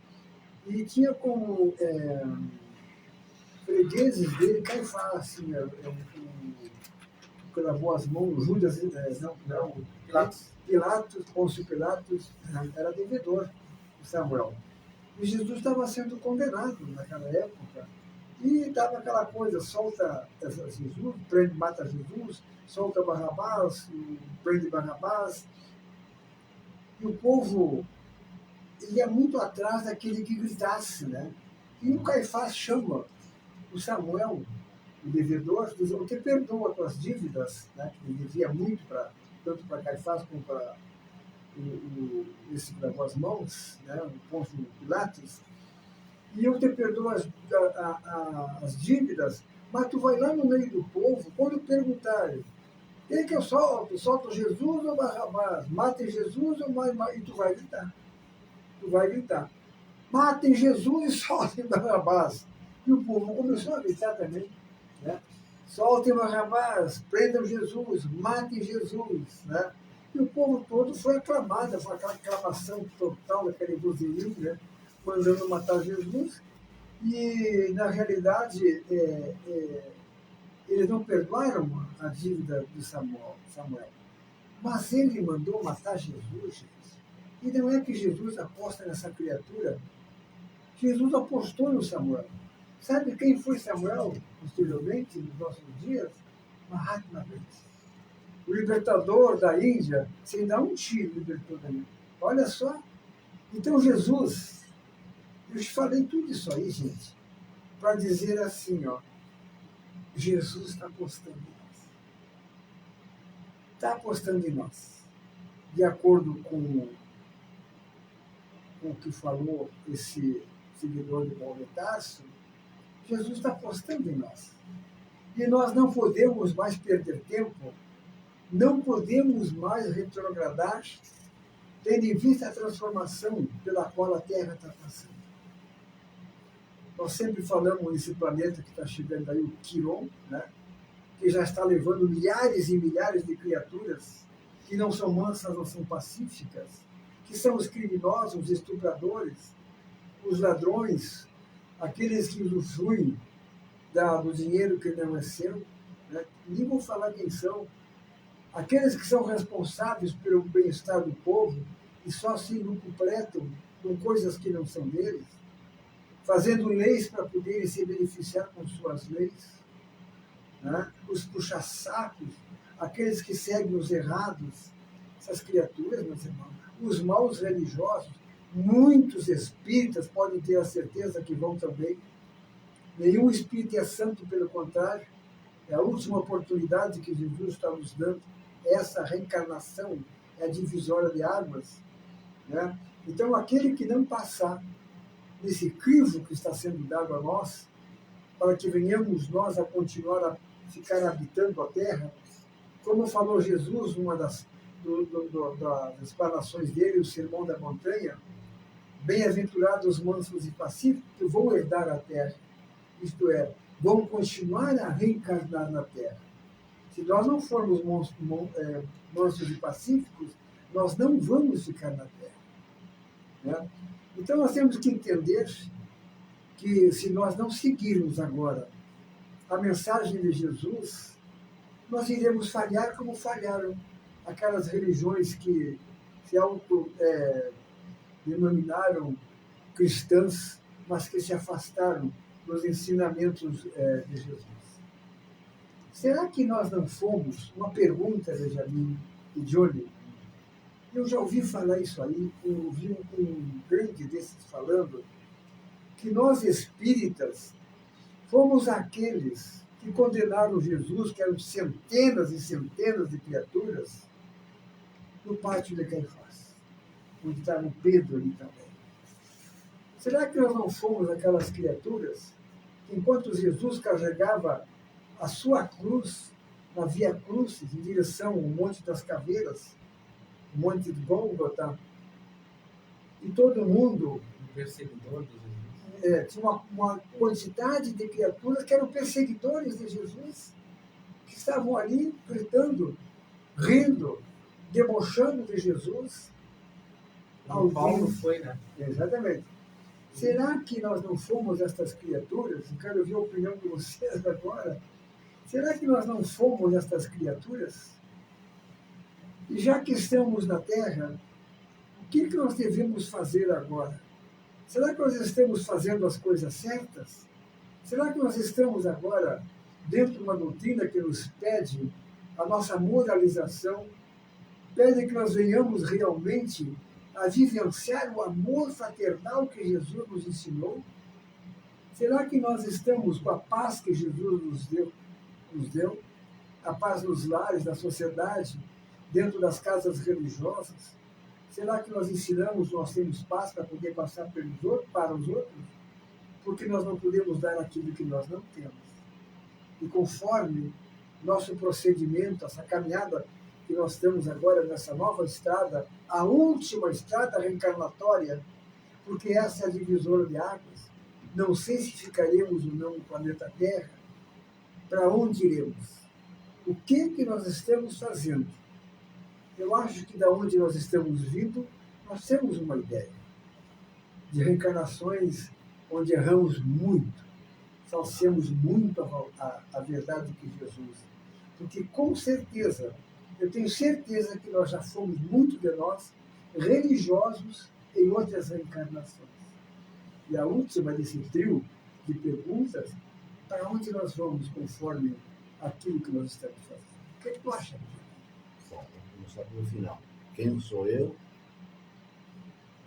e tinha como fregueses dele Caifás, assim, que lavou as mãos, Judas, Pilatos, Pôncio Pilatos, era devedor de Samuel. E Jesus estava sendo condenado naquela época. E dava aquela coisa, solta Jesus, prende, mata Jesus, solta Barrabás, prende Barrabás. E o povo ia muito atrás daquele que gritasse, né? E o Caifás chama o Samuel, o devedor, diz: eu te perdoo as tuas dívidas, né? Que ele devia muito, tanto para Caifás como para esse que lavou as mãos, né? O Pôncio Pilatos. E eu te perdoo as dívidas, mas tu vai lá no meio do povo, quando perguntarem, quem que eu solto? Solto Jesus ou Barrabás? Mate Jesus ou mais? E tu vai gritar. tu vai gritar: matem Jesus e soltem Barrabás. E o povo começou a gritar também, né? Soltem Barrabás, prendam Jesus, matem Jesus, né? E o povo todo foi aclamado, foi aquela aclamação total daquele vozerio, né? Mandando matar Jesus. E, na realidade, eles não perdoaram a dívida de Samuel. Mas ele mandou matar Jesus, gente. E não é que Jesus aposta nessa criatura. Jesus apostou no Samuel. Sabe quem foi Samuel, posteriormente, nos nossos dias? Mahatma Gandhi. O libertador da Índia, sem dar um tiro, libertou da Índia. Olha só. Então, Jesus, eu te falei tudo isso aí, gente, para dizer assim, ó, Jesus está apostando em nós. Está apostando em nós. De acordo com o que falou esse seguidor de Paulo de Tarso, Jesus está apostando em nós. E nós não podemos mais perder tempo, não podemos mais retrogradar, tendo em vista a transformação pela qual a Terra está passando. Nós sempre falamos nesse planeta que está chegando aí, o Quiron, né? Que já está levando milhares e milhares de criaturas que não são mansas, não são pacíficas, que são os criminosos, os estupradores, os ladrões, aqueles que usufruem do dinheiro que não é seu, né? Nem vou falar quem são, aqueles que são responsáveis pelo bem-estar do povo e só se lucupletam com coisas que não são deles, fazendo leis para poderem se beneficiar com suas leis, né? Os puxa-sacos, aqueles que seguem os errados, essas criaturas, meus irmãos, os maus religiosos, muitos espíritas podem ter a certeza que vão também. Nenhum espírito é santo, pelo contrário, é a última oportunidade que Jesus está nos dando. Essa reencarnação é a divisória de águas, né? Então, aquele que não passar nesse crivo que está sendo dado a nós, para que venhamos nós a continuar a ficar habitando a Terra, como falou Jesus numa das explanações dele, o Sermão da Montanha, bem-aventurados os mansos e pacíficos, que vão herdar a Terra, isto é, vão continuar a reencarnar na Terra. Se nós não formos mansos e pacíficos, nós não vamos ficar na Terra, né? Então, nós temos que entender que, se nós não seguirmos agora a mensagem de Jesus, nós iremos falhar como falharam aquelas religiões que se denominaram cristãs, mas que se afastaram dos ensinamentos de Jesus. Será que nós não fomos? Uma pergunta, Benjamin e Johnny. Eu já ouvi falar isso aí, eu ouvi um grande desses falando, que nós espíritas fomos aqueles que condenaram Jesus, que eram centenas e centenas de criaturas, no pátio de Caifás, onde estava o Pedro ali também. Será que nós não fomos aquelas criaturas que, enquanto Jesus carregava a sua cruz na Via Crucis, em direção ao Monte das Caveiras, o Monte de Gólgota, e todo mundo... O perseguidor de Jesus. Tinha uma quantidade de criaturas que eram perseguidores de Jesus, que estavam ali gritando, rindo, debochando de Jesus. O Paulo foi, né? Exatamente. Será que nós não fomos estas criaturas? Eu quero ouvir a opinião de vocês agora. Será que nós não fomos estas criaturas? E já que estamos na Terra, o que nós devemos fazer agora? Será que nós estamos fazendo as coisas certas? Será que nós estamos agora dentro de uma doutrina que nos pede a nossa moralização, pede que nós venhamos realmente a vivenciar o amor fraternal que Jesus nos ensinou? Será que nós estamos com a paz que Jesus nos deu? A paz nos lares, na sociedade, dentro das casas religiosas? Será que nós ensinamos, nós temos paz para poder passar para os outros? Porque nós não podemos dar aquilo que nós não temos. E conforme nosso procedimento, essa caminhada que nós estamos agora nessa nova estrada, a última estrada reencarnatória, porque essa é a divisora de águas. Não sei se ficaremos ou não no planeta Terra, para onde iremos, o que nós estamos fazendo. Eu acho que da onde nós estamos vindo, nós temos uma ideia de reencarnações onde erramos muito, falseamos muito a verdade que Jesus. Porque, com certeza, eu tenho certeza que nós já fomos, muito de nós, religiosos em outras reencarnações. E a última desse trio de perguntas, para onde nós vamos conforme aquilo que nós estamos fazendo? O que tu acha? Bom, vamos começar pelo final. Quem sou eu?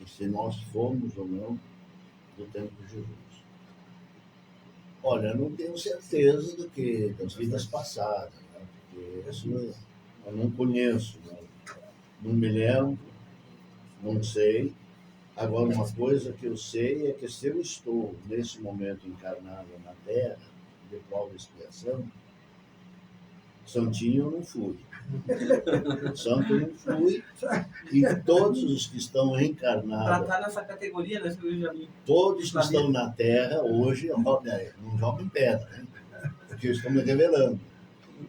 E se nós fomos ou não do tempo de Jesus? Olha, eu não tenho certeza do que das vidas passadas, né? Porque isso eu não conheço, não me lembro, não sei. Agora, uma coisa que eu sei é que se eu estou, nesse momento, encarnado na Terra, de prova e expiação, santinho eu não fui. Santo eu não fui. E todos os que estão Para encarnados, estar nessa categoria, né, seu Benjamin? todos que estão na Terra, hoje, olha, não joguem pedra, né? Porque eu estou me revelando.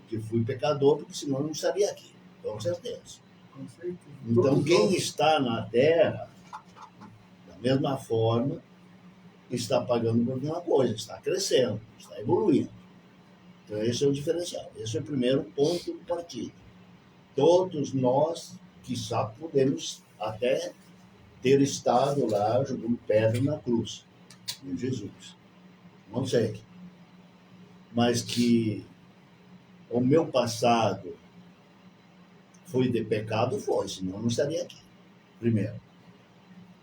Que fui pecador, porque senão eu não estaria aqui, com certeza. Com certeza. Então, Todos quem nós. está na Terra, da mesma forma, está pagando por alguma coisa, está crescendo, está evoluindo. Então, esse é o diferencial. Esse é o primeiro ponto de partida. Todos nós, quiçá, podemos até ter estado lá jogando pedra na cruz de Jesus. Não sei. Mas que o meu passado foi de pecado, foi, senão eu não estaria aqui. Primeiro.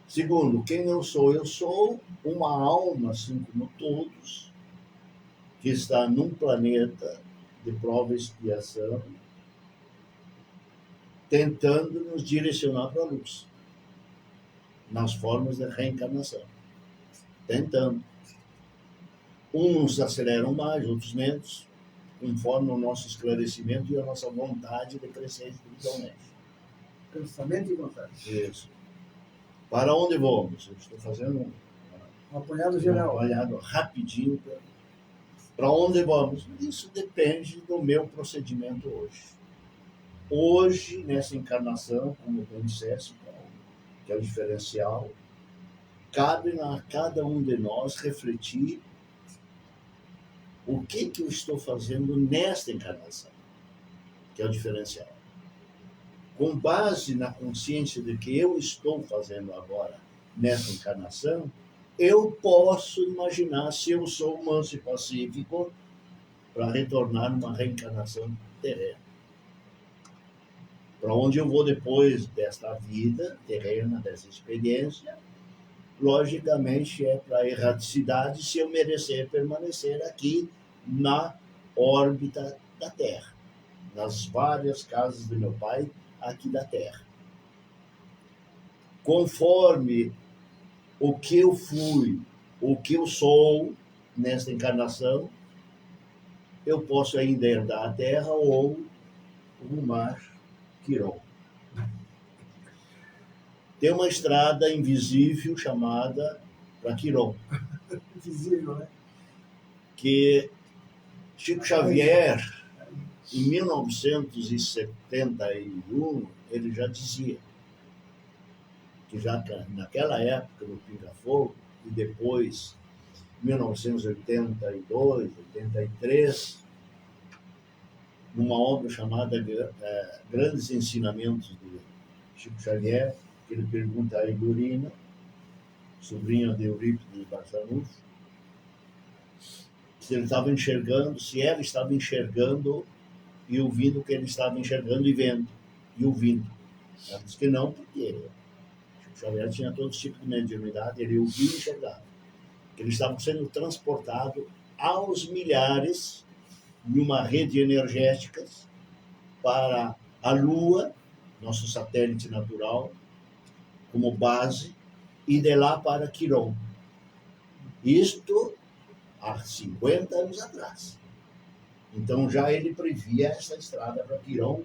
Segundo, quem eu sou? Eu sou uma alma, assim como todos, que está num planeta de prova e expiação, tentando nos direcionar para a luz, nas formas de reencarnação. Tentando. Uns aceleram mais, outros menos, conforme o nosso esclarecimento e a nossa vontade de crescer espiritualmente. Pensamento e vontade. Isso. Para onde vamos? Eu estou fazendo Um apanhado um geral. apanhado rapidinho. Para onde vamos? Isso depende do meu procedimento hoje. Hoje, nessa encarnação, como eu dissesse, que é o diferencial, cabe a cada um de nós refletir o que eu estou fazendo nesta encarnação, que é o diferencial. Com base na consciência de que eu estou fazendo agora nesta encarnação, eu posso imaginar se eu sou manso e pacífico para retornar numa reencarnação terrena. Para onde eu vou depois desta vida terrena, dessa experiência, logicamente é para a erraticidade se eu merecer permanecer aqui na órbita da Terra, nas várias casas do meu pai aqui da Terra. Conforme o que eu fui, o que eu sou nesta encarnação, eu posso ainda herdar a Terra ou rumar Quiron. Tem uma estrada invisível chamada para Quiron, Invisível, né? que Chico Xavier, em 1971, ele já dizia que já naquela época do Pinga Fogo, e depois, 1982, 83, numa obra chamada Grandes Ensinamentos de Chico Xavier, que ele pergunta a Edurina, sobrinha de Eurípides Barçanufo, se ele estava enxergando, se ela estava enxergando e ouvindo o que ele estava enxergando e vendo, e ouvindo. Ela disse que não, porque Chico Xavier tinha todo tipo de mediunidade, ele ouvia e enxergava. Que eles estavam sendo transportados aos milhares em uma rede energética para a Lua, nosso satélite natural, como base, e de lá para Quiron. Isto há 50 anos atrás. Então já ele previa essa estrada para Quiron,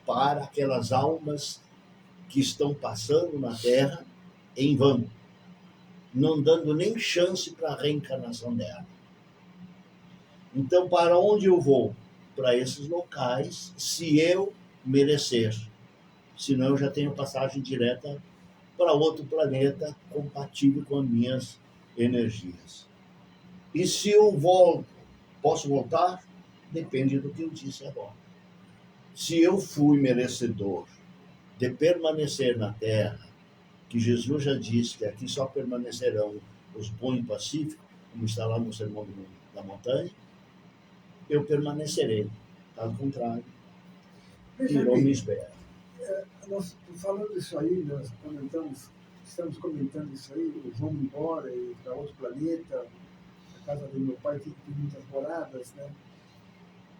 para aquelas almas que estão passando na Terra em vão. não dando nem chance para a reencarnação dela. Então, para onde eu vou? Para esses locais, se eu merecer. Senão, eu já tenho passagem direta para outro planeta compatível com as minhas energias. E se eu volto, posso voltar? Depende do que eu disse agora. Se eu fui merecedor de permanecer na Terra, que Jesus já disse que aqui só permanecerão os bons e pacíficos, como está lá no Sermão da Montanha, eu permanecerei. Caso contrário, tirou me espera. Nós falando isso aí, nós estamos comentando isso aí, vamos embora e para outro planeta, a casa do meu pai tem muitas moradas, né?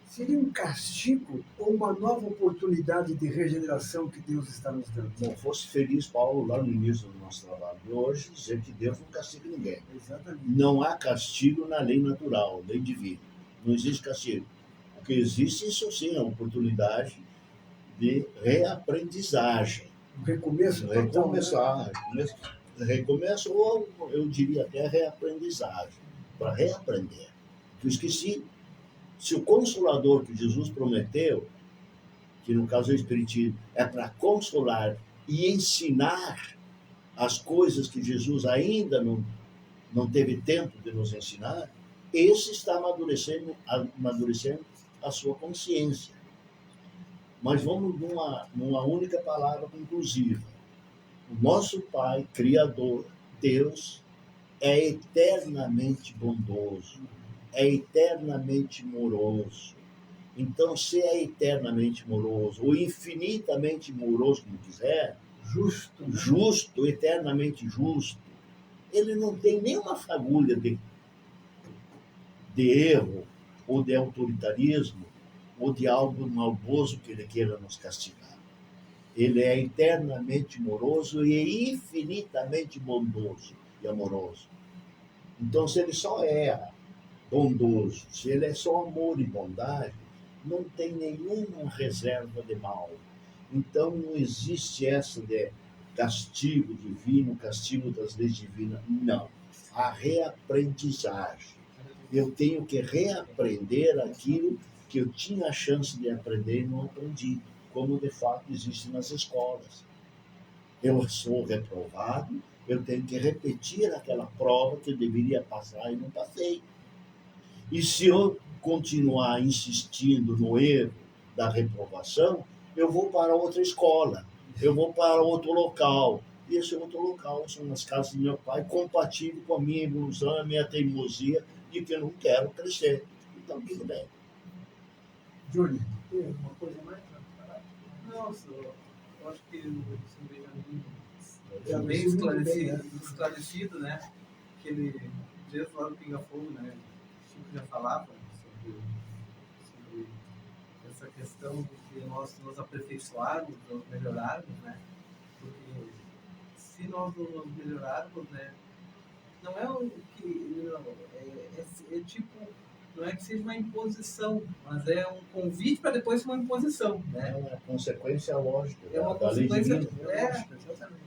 Seria um castigo ou uma nova oportunidade de regeneração que Deus está nos dando? Não fosse feliz, Paulo, lá no início do nosso trabalho de hoje, dizer que Deus não castiga ninguém. Exatamente. Não há castigo na lei natural, lei divina. Não existe castigo. O que existe, isso sim, é uma oportunidade de reaprendizagem. Um recomeço total, recomeçar, né? Recomeço, ou eu diria até reaprendizagem, para reaprender. Eu esqueci, se o Consolador que Jesus prometeu, que no caso é o Espiritismo, é para consolar e ensinar as coisas que Jesus ainda não teve tempo de nos ensinar, esse está amadurecendo a sua consciência. Mas vamos numa única palavra conclusiva. O nosso Pai, Criador, Deus, é eternamente bondoso, é eternamente moroso. Então, se é eternamente moroso, ou infinitamente moroso, como quiser, justo, eternamente justo, ele não tem nenhuma fagulha de erro, ou de autoritarismo, ou de algo maldoso que ele queira nos castigar. Ele é eternamente moroso e infinitamente bondoso e amoroso. Então, se ele só é bondoso, se ele é só amor e bondade, não tem nenhuma reserva de mal. Então, não existe essa de castigo divino, castigo das leis divinas. Não. A reaprendizagem. Eu tenho que reaprender aquilo que eu tinha a chance de aprender e não aprendi, como de fato existe nas escolas. Eu sou reprovado, eu tenho que repetir aquela prova que eu deveria passar e não passei. E se eu continuar insistindo no erro da reprovação, eu vou para outra escola, eu vou para outro local. E esse outro local são as casas do meu pai, compatível com a minha evolução, a minha teimosia de que eu não quero crescer. Então, tudo bem. Júlio, tem alguma coisa mais para falar? Não, senhor, eu acho que o senhor Benjamin Já bem esclarecido, esclarecido, né? Que ele, dias lá no Pinga Fogo, né? O Chico já falava sobre essa questão de que nós nos aperfeiçoarmos, nos melhorarmos, né? Porque se nós não nos melhorarmos, né? Não é o que... É tipo... Não é que seja uma imposição, mas é um convite para depois ser uma imposição, né? É uma consequência lógica da lei divina.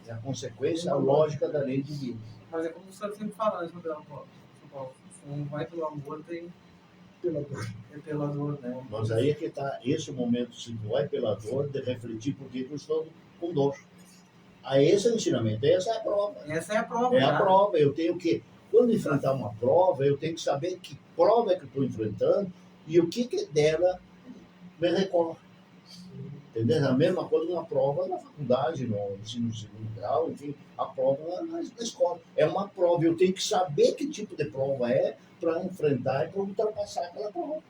É a consequência lógica da lei divina. Mas é como o senhor sempre fala, né, São Paulo? Não vai pelo amor, tem pela dor. É pela dor, né? Mas aí é que está esse momento, se não é pela dor, de refletir por que eu estou com dor. Aí esse é o ensinamento, essa é a prova. Essa é a prova. É a prova, eu tenho que... Quando enfrentar uma prova, eu tenho que saber que prova é que eu estou enfrentando e o que dela me recorre. Entendeu? A mesma coisa na prova na faculdade, no ensino segundo grau, enfim, a prova na escola. É uma prova, eu tenho que saber que tipo de prova é para enfrentar e para ultrapassar aquela prova.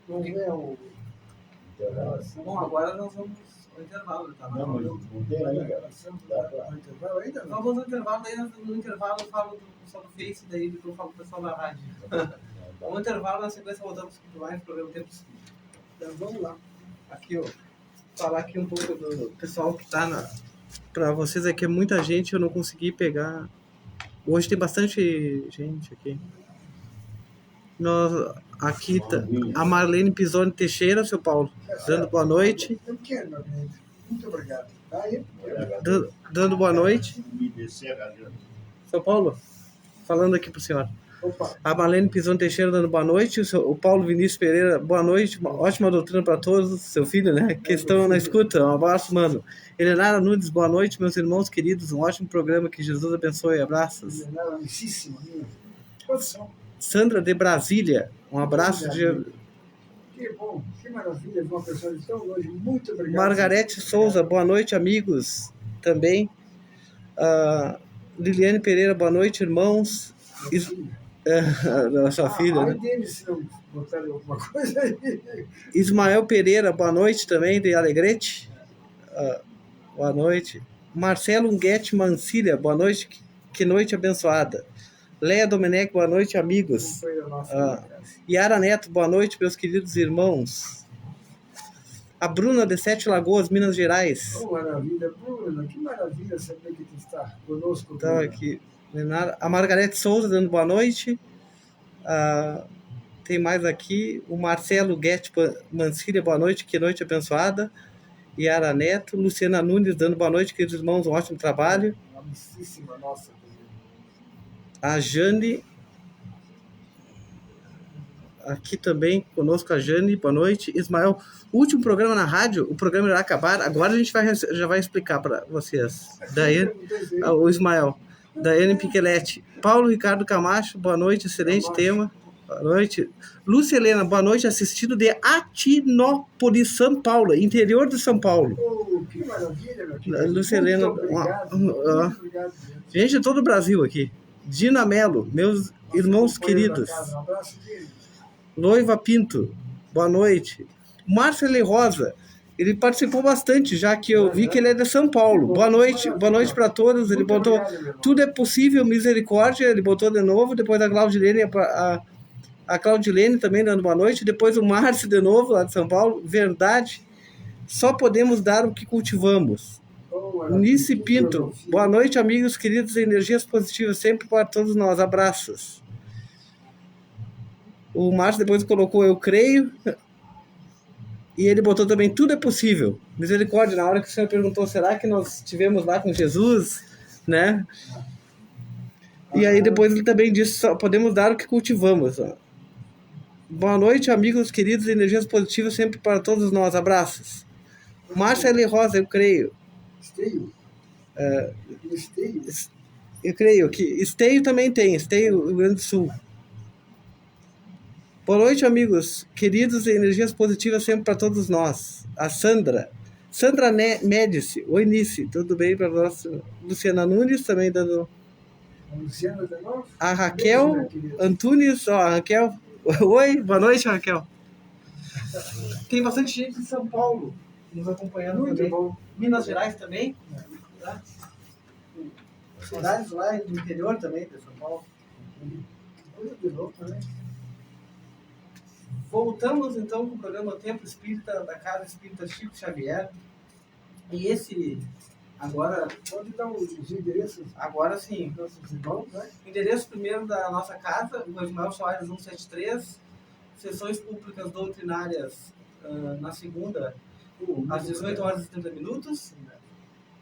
Não é o... Bom, agora nós vamos ao intervalo, tá? Não, mas não tem ainda. intervalo ainda? Nós vamos ao intervalo, daí no intervalo eu falo do pessoal do Face, daí eu falo do pessoal da rádio. No intervalo, na sequência, voltamos com o programa Tempo Espírita. Então vamos lá. Aqui, ó, falar aqui um pouco do pessoal que tá para vocês aqui, é muita gente, eu não consegui pegar. Hoje tem bastante gente aqui. Aqui tá a Marlene Pisoni Teixeira, seu Paulo, dando boa noite. Muito obrigado. Tá aí? Dando boa noite. Me descer a garganta. São Paulo, falando aqui para o senhor. Opa. A Marlene Pison Teixeira dando boa noite. O Paulo Vinícius Pereira, boa noite. Uma ótima doutrina para todos. Seu filho, né? Que estão na escuta. Um abraço, mano. Helenara Nunes, boa noite, meus irmãos queridos. Um ótimo programa. Que Jesus abençoe. Abraços. Helenara, amicíssima minha. Quantos são? Sandra de Brasília, um abraço de. Que bom, que maravilha de uma pessoa de tão longe. Muito obrigado. Margarete Souza, boa noite, amigos. Também. Liliane Pereira, boa noite, irmãos. Sua filha, né? Deles, se não botaram alguma coisa aí. Ismael Pereira, boa noite também, de Alegrete. Boa noite. Marcelo Unguete Mancilha, boa noite. Que noite abençoada. Leia Domenech, boa noite, amigos. Yara Neto, boa noite, meus queridos irmãos. A Bruna de Sete Lagoas, Minas Gerais. Oh, maravilha, Bruna, que maravilha saber que tu está conosco. Então, aqui. A Margarete Souza dando boa noite. Tem mais aqui. O Marcelo Guete Mancilha, boa noite, que noite abençoada. Yara Neto. Luciana Nunes dando boa noite, queridos irmãos, um ótimo trabalho. Amicíssima nossa. A Jane. Aqui também conosco a Jane, boa noite. Ismael, último programa na rádio, o programa irá acabar. Agora a gente já vai explicar para vocês. O Ismael. Daiane Piquelete. Paulo Ricardo Camacho, boa noite, excelente tema. Boa noite. Lúcia Helena, boa noite, assistido de Atinópolis, São Paulo, interior de São Paulo. Oh, que maravilha, meu querido. Lúcia Helena. Muito obrigado. Gente de todo o Brasil aqui. Dina Mello, meus irmãos queridos. Um abraço, querido. Loiva Pinto, boa noite. Márcio Rosa, ele participou bastante, já que eu vi que ele é de São Paulo. Boa noite para todos. Ele botou tudo é possível, misericórdia. Ele botou de novo. Depois a Claudilene, a Claudilene também dando boa noite. Depois o Márcio de novo, lá de São Paulo. Verdade, só podemos dar o que cultivamos. Nice Pinto, boa noite, amigos queridos. Energias positivas sempre para todos nós. Abraços. O Márcio depois colocou eu creio. E ele botou também tudo é possível. Misericórdia, na hora que o senhor perguntou, será que nós estivemos lá com Jesus? Né? E aí depois ele também disse, só podemos dar o que cultivamos. Boa noite, amigos queridos, energias positivas sempre para todos nós. Abraços. Márcia L. Rosa, eu creio. Esteio? Esteio? Eu creio que Esteio também tem. Esteio, Rio Grande do Sul. Boa noite, amigos queridos, energias positivas sempre para todos nós. A Sandra Médici, oi Nice, tudo bem para nós? Luciana Nunes também dando. Luciana de novo? A Raquel Antunes, a Raquel, oi, boa noite, Raquel. Tem bastante gente de São Paulo nos acompanhando. Muito também. bom. Minas Gerais também. Tá? Cidades lá do interior também de São Paulo. Coisa de louco, né? Voltamos então com o programa Tempo Espírita da Casa Espírita Chico Xavier. E esse, agora. Pode dar os endereços? Agora sim. Nossos irmãos, né? Endereço primeiro da nossa casa, Osmar Soares 173. Sessões públicas doutrinárias na segunda, às 18 horas e 30 minutos.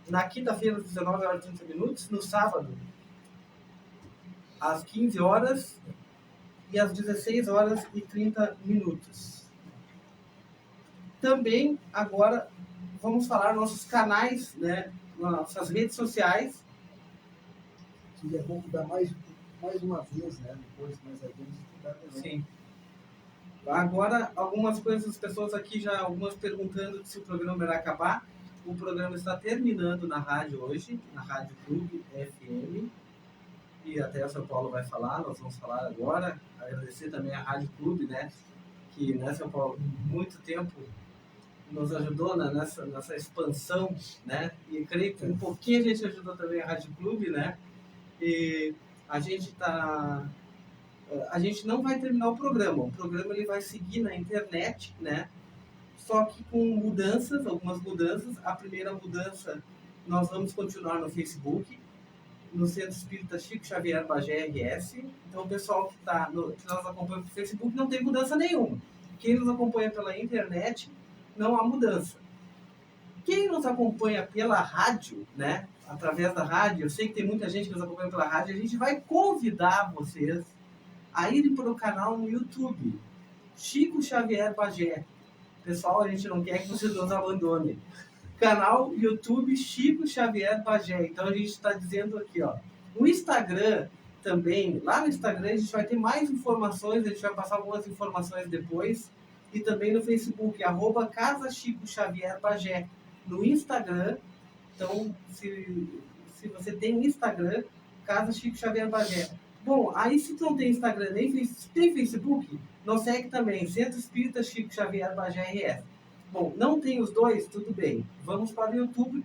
Na quinta-feira, às 19 horas e 30 minutos. No sábado, às 15 horas. E às 16 horas e 30 minutos. Também, agora, vamos falar nossos canais, né, nossas redes sociais. Seria bom dar mais uma vez, né? Depois, mais adiante. Sim. Agora, algumas coisas, as pessoas aqui já, algumas perguntando se o programa irá acabar. O programa está terminando na rádio hoje, na Rádio Clube FM. E até o São Paulo vai falar, nós vamos falar agora. Agradecer também a Rádio Clube, né? Que, né, São Paulo, muito tempo nos ajudou nessa expansão, né? E creio que um pouquinho a gente ajudou também a Rádio Clube, né? E a gente não vai terminar o programa ele vai seguir na internet, né? Só que com mudanças, algumas mudanças. A primeira mudança, nós vamos continuar no Facebook, no Centro Espírita Chico Xavier Bagé RS. Então o pessoal que nos acompanha pelo Facebook não tem mudança nenhuma. Quem nos acompanha pela internet, não há mudança. Quem nos acompanha pela rádio, né? Através da rádio, eu sei que tem muita gente que nos acompanha pela rádio, a gente vai convidar vocês a irem para o canal no YouTube, Chico Xavier Bagé. Pessoal, a gente não quer que vocês nos abandonem. Canal YouTube Chico Xavier Bagé. Então a gente está dizendo aqui, ó. No Instagram também, lá no Instagram a gente vai ter mais informações, a gente vai passar algumas informações depois. E também no Facebook, @Casa Chico Xavier Bagé. No Instagram, então, se você tem Instagram, Casa Chico Xavier Bagé. Bom, aí se tu não tem Instagram nem tem Facebook, não segue também, Centro Espírita Chico Xavier Bagé RS. Bom, não tem os dois, tudo bem. Vamos para o YouTube,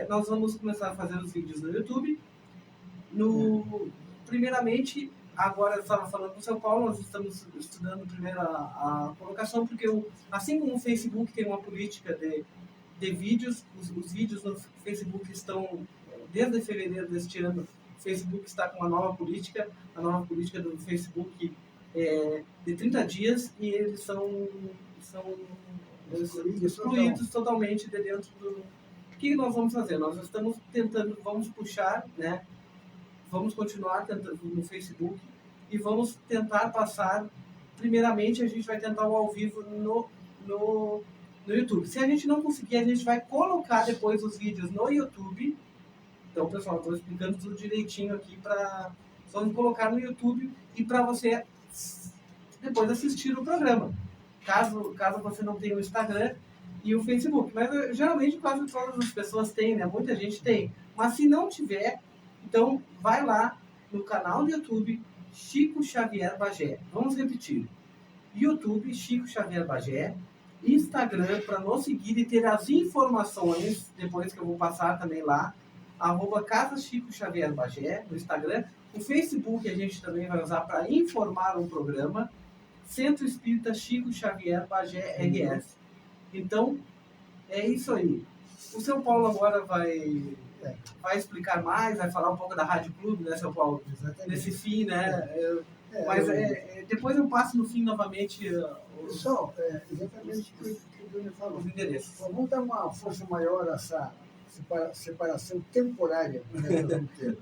nós vamos começar a fazer os vídeos no YouTube. Primeiramente, agora eu estava falando do São Paulo, nós estamos estudando primeiro a colocação, porque assim como o Facebook tem uma política de vídeos, os vídeos no Facebook estão, desde fevereiro deste ano, o Facebook está com uma nova política, a nova política do Facebook de 30 dias, e eles são excluídos totalmente de dentro do... O que nós vamos fazer? Nós estamos tentando, vamos puxar, né? Vamos continuar tentando no Facebook e vamos tentar passar. Primeiramente, a gente vai tentar o ao vivo no YouTube. Se a gente não conseguir, a gente vai colocar depois os vídeos no YouTube. Então, pessoal, estou explicando tudo direitinho aqui para só colocar no YouTube e para você depois assistir o programa. Caso você não tenha o Instagram e o Facebook. Mas geralmente quase todas as pessoas têm, né? Muita gente tem. Mas se não tiver, então vai lá no canal do YouTube Chico Xavier Bagé. Vamos repetir. YouTube Chico Xavier Bagé. Instagram, para nos seguir e ter as informações, depois que eu vou passar também lá, @Casa Chico Xavier Bagé, no Instagram. O Facebook a gente também vai usar para informar o programa, Centro Espírita Chico Xavier Bagé RS. Então, é isso aí. O São Paulo agora vai explicar mais, vai falar um pouco da Rádio Clube, né, São Paulo? Exatamente. Nesse fim, né? Mas depois eu passo no fim novamente Pessoal, exatamente o que o Bruno falou. os endereços. Vamos dar uma força maior a essa separação temporária que nós vamos ter.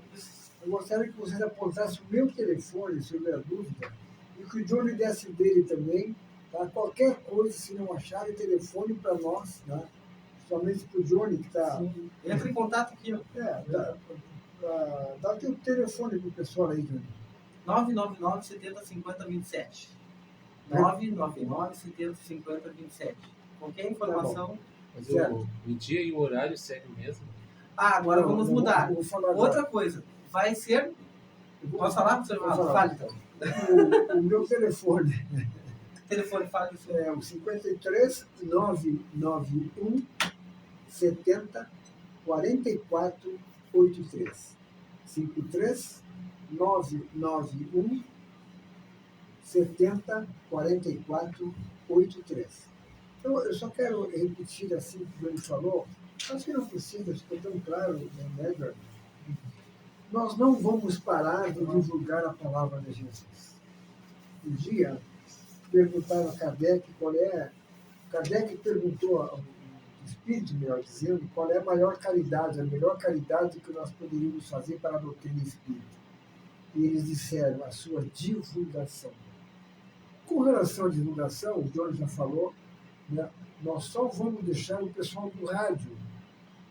Eu gostaria que vocês apontassem o meu telefone, se houver dúvida, e que o Johnny desse o dele também. Tá? Qualquer coisa, se não acharem, telefone para nós, tá? Somente para o Johnny, que está... Entra em contato aqui, ó. Dá o teu telefone para o pessoal aí, Johnny. 999 70 50 27. 999 70 50 27. Qualquer informação. Mas Certo. o dia e o horário segue o mesmo? Agora vamos mudar. Vou falar agora. Outra coisa, vai ser. Posso falar? Você Vou falar. fale então. O meu telefone Telefone, fale isso. é o 53 991 70 44 83. 53 991 70 44 83. Então, eu só quero repetir assim o que o Bruno falou. Acho que não precisa, ficou tão claro, né, Eduardo? Nós não vamos parar de divulgar a palavra de Jesus. Um dia, perguntaram a Kardec Kardec perguntou ao Espírito, melhor dizendo, qual é a maior caridade, a melhor caridade que nós poderíamos fazer para a doutrina espírita. E eles disseram, a sua divulgação. Com relação à divulgação, o Johnny já falou, né, nós só vamos deixar o pessoal do rádio.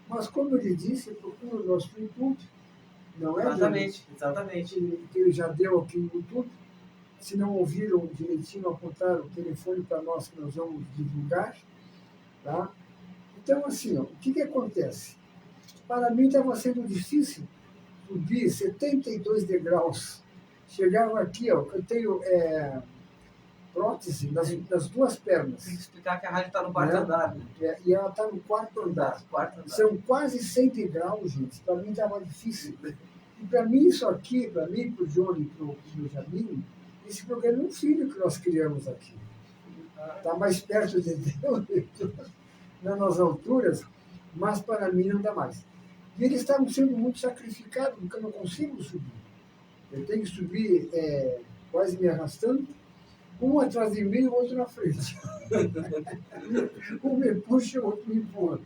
Mas, como ele disse, procura o nosso YouTube. Não é, Exatamente, exatamente. que ele já deu aqui no YouTube. Se não ouviram direitinho, apontaram o telefone para nós que nós vamos divulgar. Tá? Então, assim, ó, o que acontece? Para mim estava sendo difícil subir 72 degraus. Chegava aqui, ó, eu tenho prótese nas duas pernas. Tem que explicar que a rádio está no quarto andar, né? E ela está no quarto andar. Quarto andar. São quase 100 degraus, gente. Para mim estava difícil. E para mim, isso aqui, para mim, para o Johnny e para o Benjamin, esse programa é um filho que nós criamos aqui. Está mais perto de Deus, nas alturas, mas para mim não dá mais. E eles estavam sendo muito sacrificados, porque eu não consigo subir. Eu tenho que subir quase me arrastando. Um atrás de mim e o outro na frente. Um me puxa, o outro me empurra.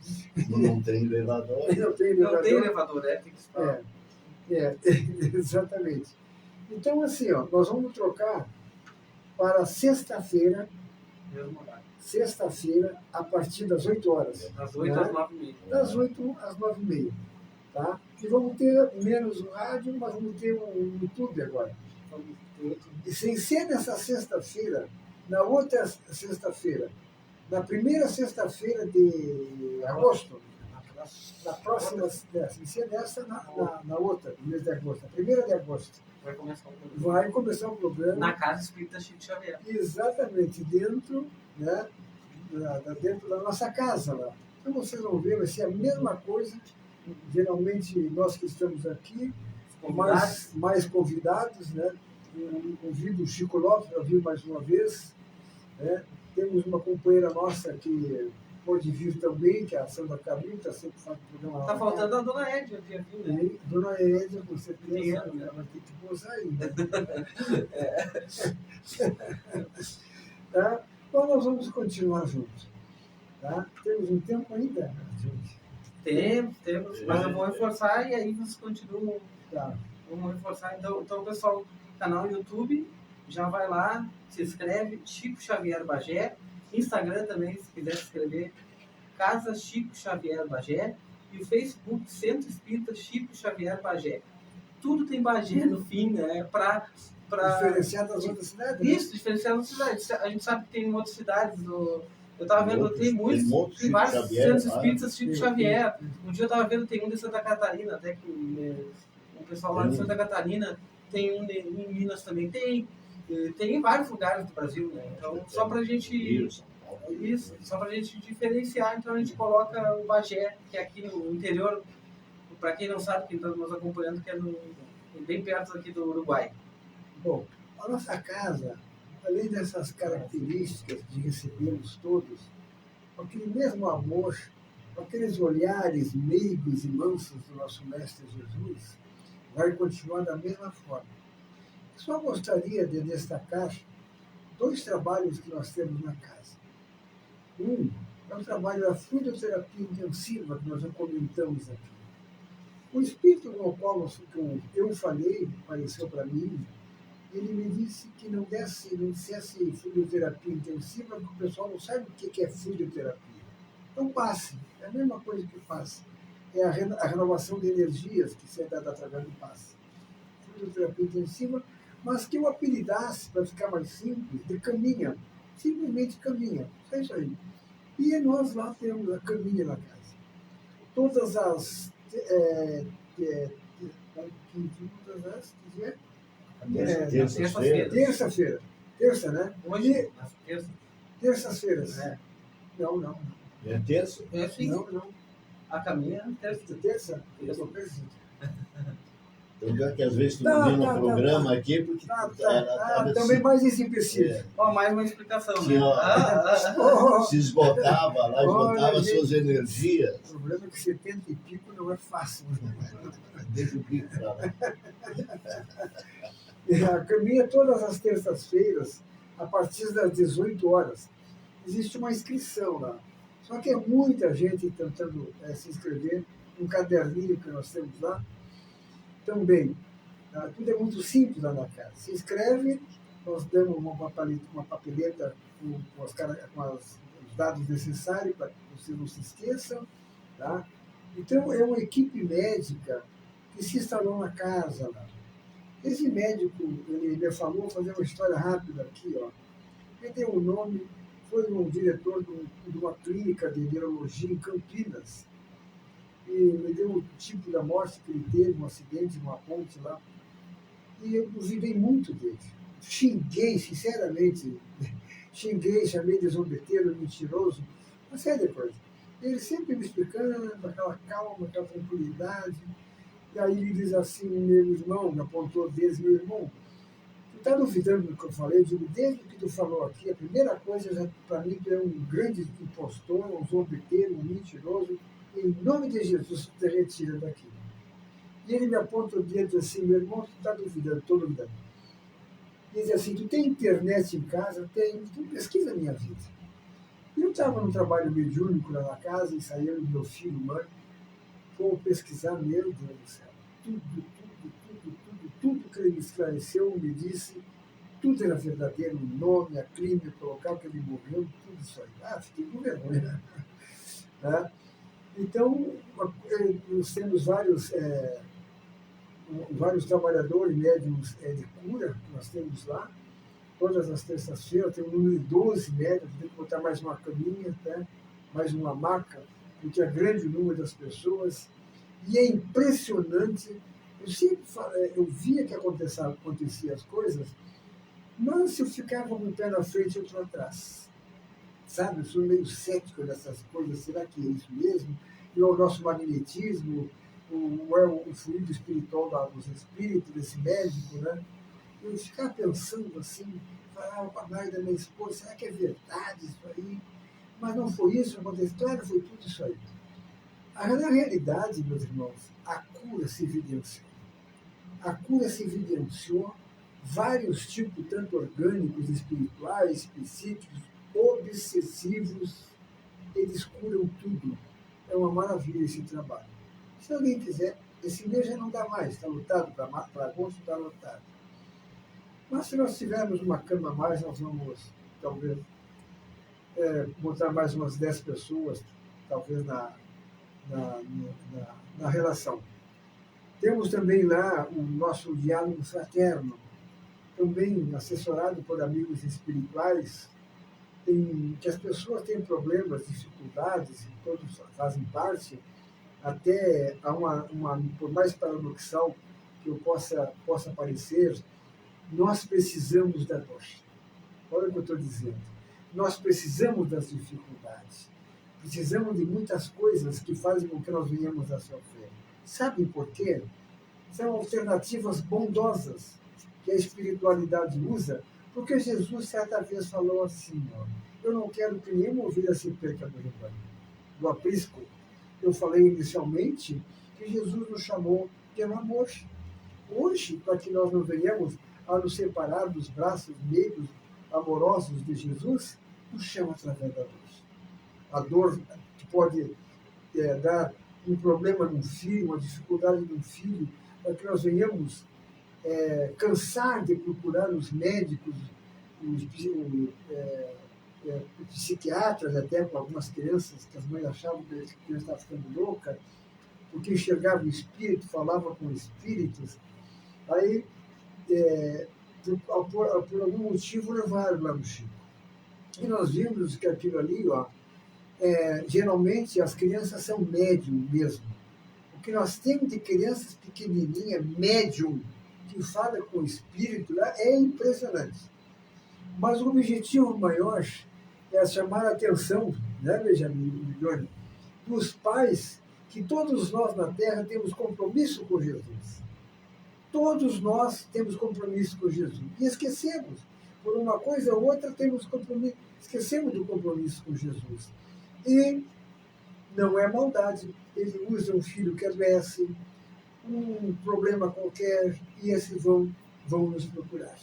Não tem elevador. Não tem Não tem elevador. elevador, tem que esperar. Exatamente. Então, assim, ó, nós vamos trocar para sexta-feira, Mesmo horário. sexta-feira, a partir das 8 horas. Das 8 né? às 9h30. Das 8 às 9h30. Tá? E vamos ter menos o rádio, mas vamos ter um YouTube agora. Vamos ter outro. E sem ser nessa sexta-feira, na outra sexta-feira, na primeira sexta-feira de agosto, na próxima, sem ser nessa, na outra, no mês de agosto, a primeira de agosto, Vai começar o programa. vai começar o programa. Na Casa Espírita Chico Xavier. Exatamente, dentro, né, dentro da nossa casa lá. Então vocês vão ver, vai ser a mesma coisa. Geralmente nós que estamos aqui, mais convidados, né? Convido o Chico Lopes para vir mais uma vez. Né? Temos uma companheira nossa que pode vir também, que é a Sandra Cabrinho, que está sempre fazendo programa lá. Tá faltando a Dona Edna, que aqui, né? E Dona Edna, com certeza, Tem ela ela, né? vai ter que posar aí. Tá? Então nós vamos continuar juntos. Tá? Temos um tempo ainda, gente. Temos, mas eu vou reforçar e aí vocês continuam. Tá. Vamos reforçar. Então, pessoal, canal YouTube, já vai lá, se inscreve, Chico Xavier Bagé. Instagram também, se quiser se inscrever, Casa Chico Xavier Bagé. E o Facebook, Centro Espírita Chico Xavier Bagé. Tudo tem Bagé no fim, né? Para Diferenciar das outras cidades? Né? Isso, diferenciar das cidades. A gente sabe que tem outras cidades. Eu estava vendo, tem muitos, outros tem Chico vários Xavier, centros lá. espíritas Chico Xavier. Um dia eu estava vendo, tem um de Santa Catarina, até que o pessoal lá de Santa Catarina, tem um em Minas também, tem em vários lugares do Brasil, né? Então, só pra gente. Isso, só pra gente diferenciar, então a gente coloca o Bagé, que é aqui no interior, para quem não sabe, quem está nos acompanhando, que é bem perto aqui do Uruguai. Bom, a nossa casa, além dessas características de recebermos todos, com aquele mesmo amor, com aqueles olhares meigos e mansos do nosso Mestre Jesus, vai continuar da mesma forma. Só gostaria de destacar 2 trabalhos que nós temos na casa. Um é o trabalho da fluidoterapia intensiva, que nós já comentamos aqui. O espírito no qual eu falei, apareceu para mim, ele me disse que não dissesse fluidoterapia intensiva, porque o pessoal não sabe o que é fluidoterapia. Então passe, é a mesma coisa que passe. É a renovação de energias que se é dada através do passe. Fluidoterapia intensiva, mas que eu apelidasse, para ficar mais simples, de caminha. Simplesmente caminha, é isso aí. E nós lá temos a caminha na casa. Todas as... Terça-feira. Terça, né? Hoje, terça. Terças-feiras. Não. É terça? É sim. Não. A caminha é terça. Terça? Então, já que às vezes tu não vem no programa aqui, porque também mais esse empecilho. Ó, mais uma explicação. Sim, Né? se esgotava lá, esgotava suas energias. O problema é que 70 e pico não é fácil. Deixa o pico pra lá. A caminha todas as terças-feiras, a partir das 18 horas. Existe uma inscrição lá. Só que é muita gente tentando se inscrever. Um caderninho que nós temos lá. Também, tudo é muito simples lá na casa. Se inscreve, nós damos uma papeleta com os dados necessários para que vocês não se esqueçam. Tá? Então, é uma equipe médica que se instalou na casa lá. Esse médico, ele me falou, vou fazer uma história rápida aqui, ó. Ele deu um nome, foi um diretor de uma clínica de neurologia em Campinas. E me deu o tipo da morte que ele teve, um acidente numa ponte lá. E eu duvidei muito dele. Xinguei, sinceramente. Chamei de zombeteiro, mentiroso, uma série de coisas. Ele sempre me explicando, aquela calma, aquela tranquilidade. E aí ele diz assim, meu irmão, me apontou desde meu irmão, tu está duvidando do que eu falei? Eu digo, desde o que tu falou aqui, a primeira coisa, para mim, tu é um grande impostor, um zombeteiro, um mentiroso. Em nome de Jesus, te retira daqui. E ele me aponta o dedo assim, meu irmão, tu está duvidando, estou duvidando. Diz assim, tu tem internet em casa? Tem, tu pesquisa a minha vida. E eu estava num trabalho mediúnico lá na casa, ensaiando meu filho, mãe, vou pesquisar, meu Deus do céu. Tudo que ele me esclareceu, me disse, tudo era verdadeiro, o nome, a crime, o local que ele morreu, tudo isso aí. Ah, fiquei com vergonha, né? Tá? Então, nós temos vários trabalhadores médiums de cura que nós temos lá. Todas as terças-feiras tem um número de 12 médiums, tem que botar mais uma caminha, né? Mais uma maca, porque é grande o número das pessoas. E é impressionante. Eu via que acontecia as coisas, mas eu ficava um pé na frente e outro atrás. Sabe, eu sou meio cético dessas coisas. Será que é isso mesmo? E o nosso magnetismo, o fluido espiritual dos espíritos, desse médico, né? Eu ficava pensando assim, falava com a mãe da minha esposa, será que é verdade isso aí? Mas não foi isso que aconteceu, claro, foi tudo isso aí. Na realidade, meus irmãos, a cura se evidenciou. A cura se evidenciou, vários tipos, tanto orgânicos, espirituais, psíquicos, obsessivos, eles curam tudo. É uma maravilha esse trabalho. Se alguém quiser, esse mês já não dá mais, está lotado, para agosto está lotado. Mas se nós tivermos uma cama a mais, nós vamos, talvez, botar mais umas 10 pessoas, talvez, na relação. Temos também lá o nosso diálogo fraterno, também assessorado por amigos espirituais, que as pessoas têm problemas, dificuldades, e todos fazem parte, até por mais paradoxal que eu possa parecer, nós precisamos da dor. Olha o que eu estou dizendo. Nós precisamos das dificuldades. Precisamos de muitas coisas que fazem com que nós venhamos a sofrer. Sabem por quê? São alternativas bondosas que a espiritualidade usa, porque Jesus certa vez falou assim, eu não quero que nenhuma ovelha se perca do rebanho. Do aprisco, eu falei inicialmente que Jesus nos chamou pelo amor. Hoje, para que nós não venhamos a nos separar dos braços meigos, amorosos de Jesus, nos chama através da dor. A dor que pode dar um problema num filho, uma dificuldade num filho, para que nós venhamos cansar de procurar os médicos, os psiquiatras, até com algumas crianças, que as mães achavam que a criança estava ficando louca, porque enxergava o espírito, falava com espíritos. Aí, por algum motivo, levaram lá no Chico. E nós vimos que aquilo ali, geralmente as crianças são médium mesmo. O que nós temos de crianças pequenininhas, médium, que fala com o espírito, lá, é impressionante. Mas o objetivo maior é chamar a atenção, né, Benjamin e Johnny, dos pais, que todos nós na Terra temos compromisso com Jesus. Todos nós temos compromisso com Jesus. E esquecemos, por uma coisa ou outra, esquecemos do compromisso com Jesus. E não é maldade. Ele usa um filho que adoece, um problema qualquer, e esses vão nos procurar.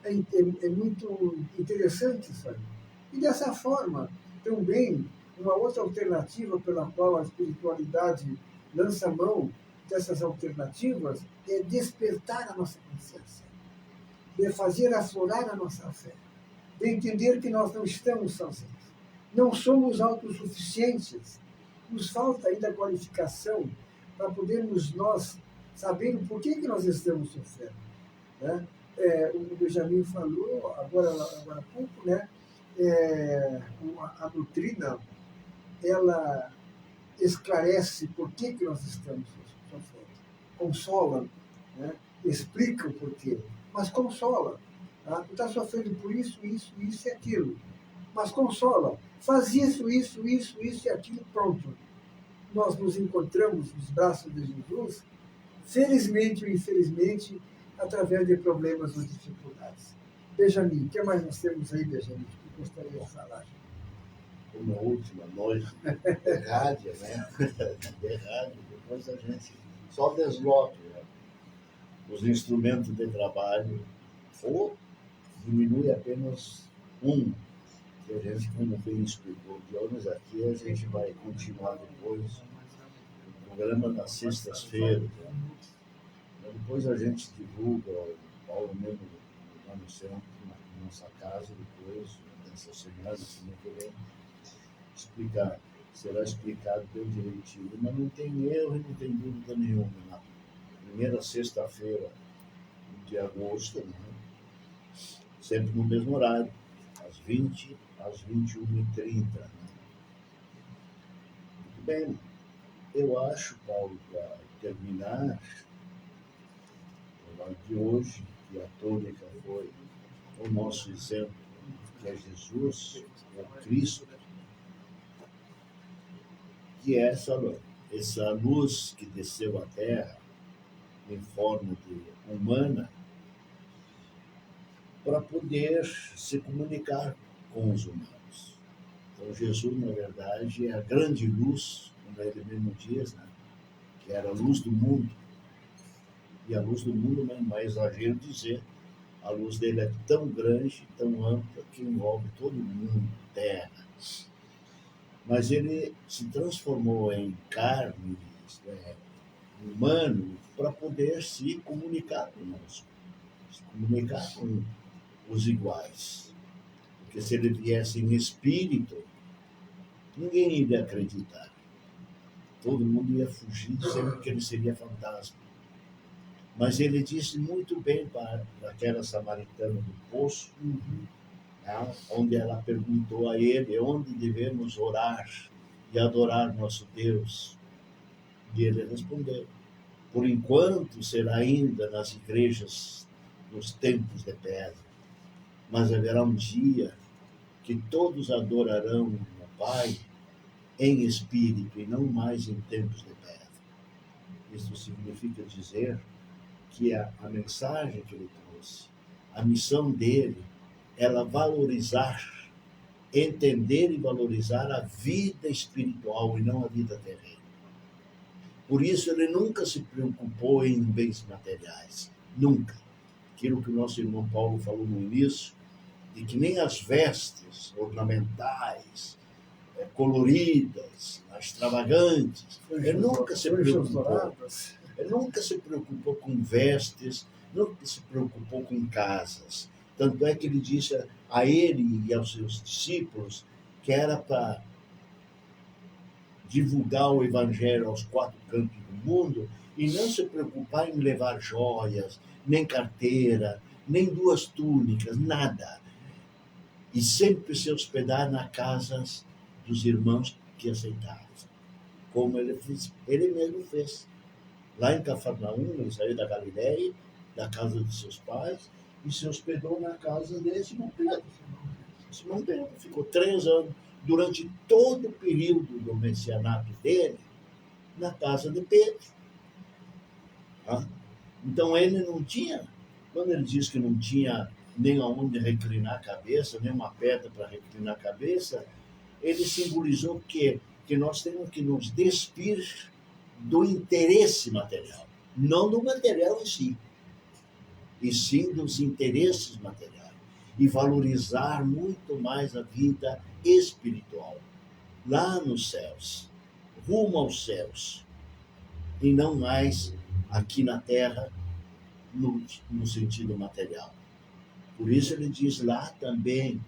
É muito interessante isso aí. E dessa forma, também, uma outra alternativa pela qual a espiritualidade lança mão dessas alternativas é despertar a nossa consciência, de fazer aflorar a nossa fé, de entender que nós não estamos sozinhos, não somos autossuficientes, nos falta ainda a qualificação para podermos nós saber por que nós estamos sofrendo. Né? O Benjamin falou agora há pouco, né? A doutrina, ela esclarece por que nós estamos sofrendo, consola, né? Explica o porquê, mas consola. Tá? Tu está sofrendo por isso e aquilo, mas consola, faz isso e aquilo, pronto. Nós nos encontramos nos braços de Jesus, felizmente ou infelizmente, através de problemas ou dificuldades. Benjamin, o que mais nós temos aí, Benjamin, que gostaria de falar? Uma última noite de rádio, né? De rádio, depois a gente só desloca, né? Os instrumentos de trabalho, ou diminui apenas um, que a gente, como bem explicou, de homens aqui, a gente vai continuar depois o programa das sextas-feiras. Né? Depois a gente divulga, o Paulo mesmo lá no centro, na nossa casa, depois, nessa semana, semana que vem, explicar. Será explicado bem direitinho, mas não tem erro e não tem dúvida nenhuma. Na primeira sexta-feira de agosto, né? Sempre no mesmo horário, às 20 às 21h30. Né? Muito bem, eu acho, Paulo, para terminar o de hoje, que a tônica foi o nosso exemplo, que é Jesus, é Cristo, que é essa luz que desceu à Terra em forma de humana para poder se comunicar com os humanos. Então, Jesus, na verdade, é a grande luz, como ele mesmo diz, né? Que era a luz do mundo. E a luz do mundo não é exagero dizer, a luz dele é tão grande, tão ampla, que envolve todo o mundo, terra. Mas ele se transformou em carne, humano, para poder se comunicar conosco, se comunicar com os iguais. Porque se ele viesse em espírito, ninguém iria acreditar. Todo mundo ia fugir, dizendo que ele seria fantasma. Mas ele disse muito bem para aquela samaritana do poço, onde ela perguntou a ele onde devemos orar e adorar nosso Deus. E ele respondeu: por enquanto será ainda nas igrejas, nos templos de pedra, mas haverá um dia que todos adorarão o Pai em espírito e não mais em templos de pedra. Isso significa dizer que a mensagem que ele trouxe, a missão dele, ela valorizar, entender e valorizar a vida espiritual e não a vida terrena. Por isso ele nunca se preocupou em bens materiais, nunca. Aquilo que o nosso irmão Paulo falou no início, de que nem as vestes ornamentais, coloridas, extravagantes, ele nunca se preocupou. Ele nunca se preocupou com vestes, nunca se preocupou com casas. Tanto é que ele disse a ele e aos seus discípulos que era para divulgar o evangelho aos 4 cantos do mundo e não se preocupar em levar joias, nem carteira, nem 2 túnicas, nada. E sempre se hospedar nas casas dos irmãos que aceitavam, como ele mesmo fez. Lá em Cafarnaum, ele saiu da Galileia, da casa de seus pais, e se hospedou na casa de Simão Pedro. Simão Pedro ficou 3 anos, durante todo o período do messianato dele, na casa de Pedro. Então ele não tinha, quando ele diz que não tinha nem aonde reclinar a cabeça, nem uma pedra para reclinar a cabeça, ele simbolizou que nós temos que nos despir do interesse material, não do material em si, e sim dos interesses materiais, e valorizar muito mais a vida espiritual, lá nos céus, rumo aos céus, e não mais aqui na terra, no sentido material. Por isso ele diz lá também,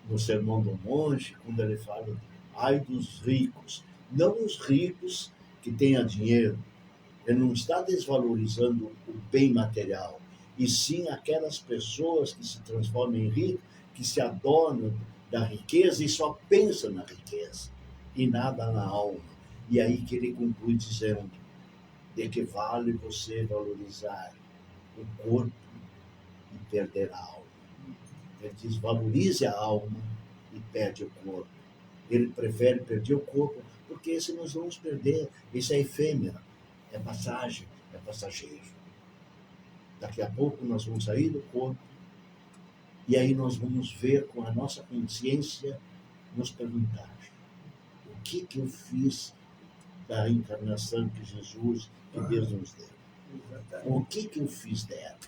no Sermão do Monte, quando ele fala, ai dos ricos, não os ricos que tenha dinheiro, ele não está desvalorizando o bem material, e sim aquelas pessoas que se transformam em ricos, que se adornam da riqueza e só pensam na riqueza, e nada na alma. E aí que ele conclui dizendo, de que vale você valorizar o corpo e perder a alma. Ele diz, valorize a alma e perde o corpo. Ele prefere perder o corpo, porque esse nós vamos perder, isso é efêmero, é passagem, é passageiro. Daqui a pouco nós vamos sair do corpo e aí nós vamos ver com a nossa consciência, nos perguntar, o que eu fiz da encarnação que Jesus, que Deus nos deu? O que eu fiz dela?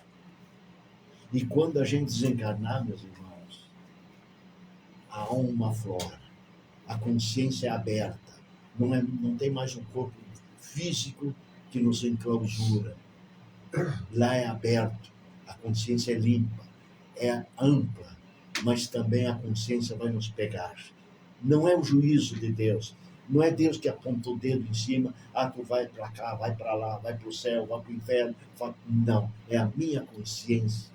E quando a gente desencarnar, meus irmãos, a alma flora, a consciência é aberta, não tem mais um corpo físico que nos enclausura. Lá é aberto, a consciência é limpa, é ampla, mas também a consciência vai nos pegar. Não é o juízo de Deus, não é Deus que aponta o dedo em cima, tu vai para cá, vai para lá, vai para o céu, vai para o inferno. Não, é a minha consciência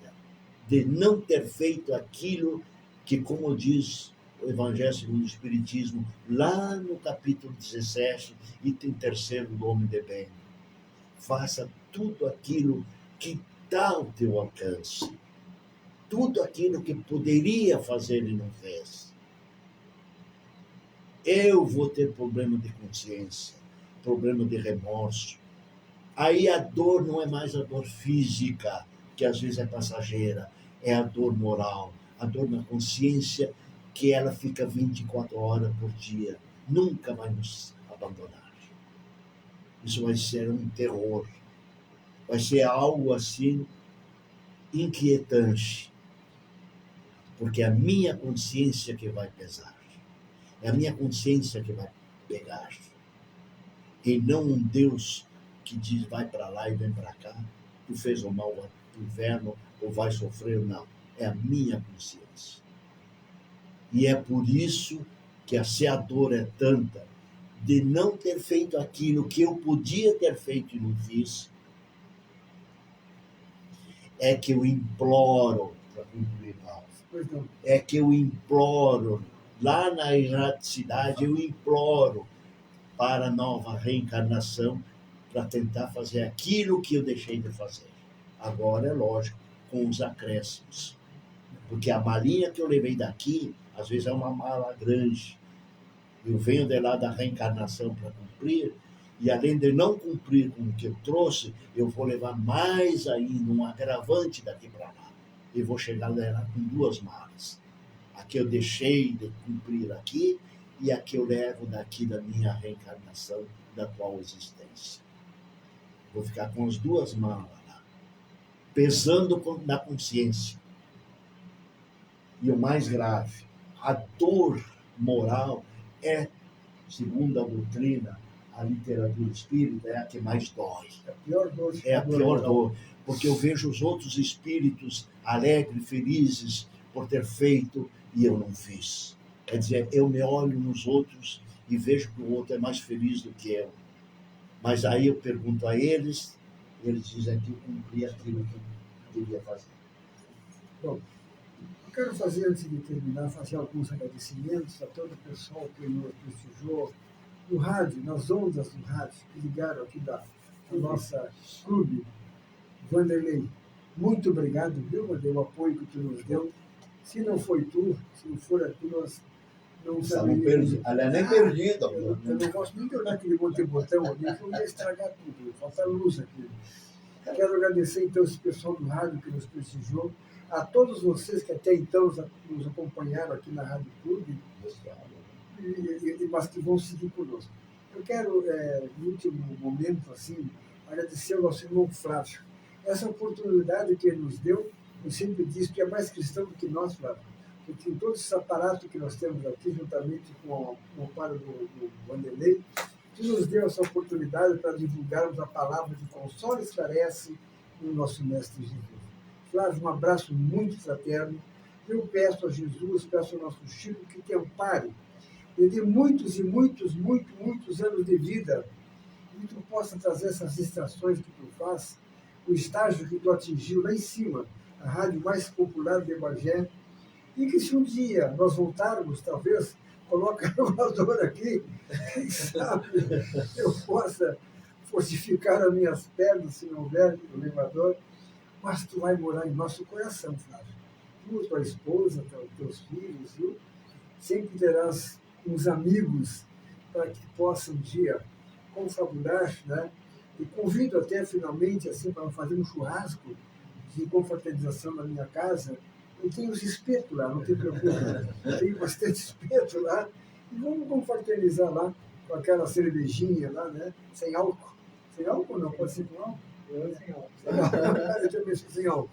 de não ter feito aquilo que, como diz o Evangelho segundo o Espiritismo, lá no capítulo 17, item 3º do Homem de Bem. Faça tudo aquilo que está ao teu alcance. Tudo aquilo que poderia fazer e não fez. Eu vou ter problema de consciência, problema de remorso. Aí a dor não é mais a dor física, que às vezes é passageira, é a dor moral, a dor na consciência, que ela fica 24 horas por dia, nunca vai nos abandonar. Isso vai ser um terror, vai ser algo assim inquietante, porque é a minha consciência que vai pesar, é a minha consciência que vai pegar, e não um Deus que diz vai para lá e vem para cá, tu fez o mal, vai para o inferno ou vai sofrer, não, é a minha consciência. E é por isso que se a dor é tanta, de não ter feito aquilo que eu podia ter feito e não fiz, é que eu imploro, para concluir, é que eu imploro, lá na erraticidade, eu imploro para a nova reencarnação, para tentar fazer aquilo que eu deixei de fazer. Agora, é lógico, com os acréscimos. Porque a malinha que eu levei daqui, às vezes é uma mala grande. Eu venho de lá da reencarnação para cumprir, e além de não cumprir com o que eu trouxe, eu vou levar mais ainda um agravante daqui para lá. E vou chegar lá com 2 malas. A que eu deixei de cumprir aqui e a que eu levo daqui da minha reencarnação, da atual existência. Vou ficar com as 2 malas lá, pesando na consciência. E o mais grave, a dor moral é, segundo a doutrina, a literatura espírita, é a que mais dói. A pior dor. É a pior dor, porque eu vejo os outros espíritos alegres, felizes por ter feito e eu não fiz. Quer dizer, eu me olho nos outros e vejo que o outro é mais feliz do que eu. Mas aí eu pergunto a eles dizem que eu cumpri aquilo que eu devia fazer. Bom, eu quero fazer, antes de terminar, fazer alguns agradecimentos a todo o pessoal que nos prestigiou no rádio, nas ondas do rádio, que ligaram aqui da nossa clube. Vanderlei, muito obrigado, viu, Vanderlei, o apoio que tu nos deu. Se não foi tu, se não for a tu, nós não saberíamos. Ela é nem perdida. Eu não gosto nem de olhar aquele monte de botão ali, que eu ia estragar tudo, falta luz aqui. Quero agradecer, então, esse pessoal do rádio que nos prestigiou, a todos vocês que até então nos acompanharam aqui na Rádio Clube, mas que vão seguir conosco. Eu quero, no último momento, assim, agradecer ao nosso irmão Flávio. Essa oportunidade que ele nos deu, eu sempre disse que é mais cristão do que nós, Flávio. Porque todo esse aparato que nós temos aqui, juntamente com o amparo do Vanderlei, que nos deu essa oportunidade para divulgarmos a palavra de consolo e esclarece no nosso Mestre Jesus. Flávio, um abraço muito fraterno. Eu peço a Jesus, peço ao nosso Chico que te ampare, e dê muitos e muitos anos de vida, e tu possa trazer essas distrações que tu faz, o estágio que tu atingiu lá em cima, a rádio mais popular do Evangelho, e que se um dia nós voltarmos, talvez, coloca a gravadora aqui, quem sabe eu possa fortificar as minhas pernas, se não houver elevador, mas tu vai morar em nosso coração, Flávio. Tu, tua esposa, teus filhos, viu? Sempre terás uns amigos para que possam um dia confabular, né? E convido até, finalmente, assim, para fazer um churrasco de confraternização na minha casa. Eu tenho os espetos lá, não tem problema. Eu tenho bastante espeto lá. E vamos confraternizar lá com aquela cervejinha lá, né? Sem álcool. Sem álcool não? Pode ser com álcool? Sem álcool. Eu também sou sem álcool.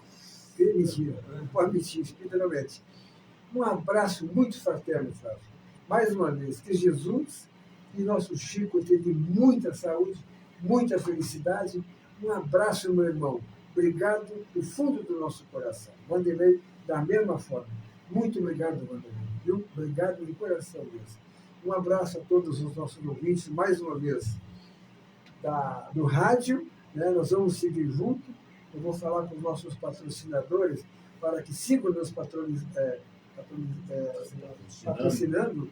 Mentira, não pode mentir, espírito não mente. Um abraço muito fraterno, Flávio. Mais uma vez, que Jesus e nosso Chico tenham muita saúde, muita felicidade. Um abraço, meu irmão. Obrigado do fundo do nosso coração. Vanderlei, da mesma forma. Muito obrigado, Vanderlei. Viu? Obrigado de coração mesmo. Um abraço a todos os nossos ouvintes, mais uma vez, do rádio. Né? Nós vamos seguir junto. Eu vou falar com os nossos patrocinadores para que sigam nos patrocinando,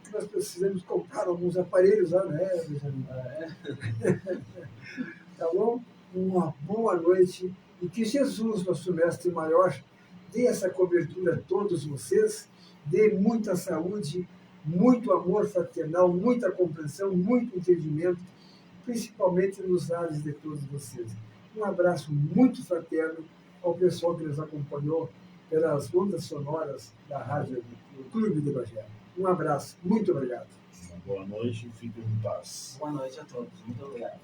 que nós precisamos comprar alguns aparelhos lá, né, Benjamin? Tá bom? Uma boa noite e que Jesus, nosso mestre maior, dê essa cobertura a todos vocês, dê muita saúde, muito amor fraternal, muita compreensão, muito entendimento, principalmente nos lares de todos vocês. Um abraço muito fraterno ao pessoal que nos acompanhou pelas ondas sonoras da rádio do Clube do Evangelho. Um abraço, muito obrigado. Uma boa noite e fiquem em paz. Boa noite a todos. Muito obrigado.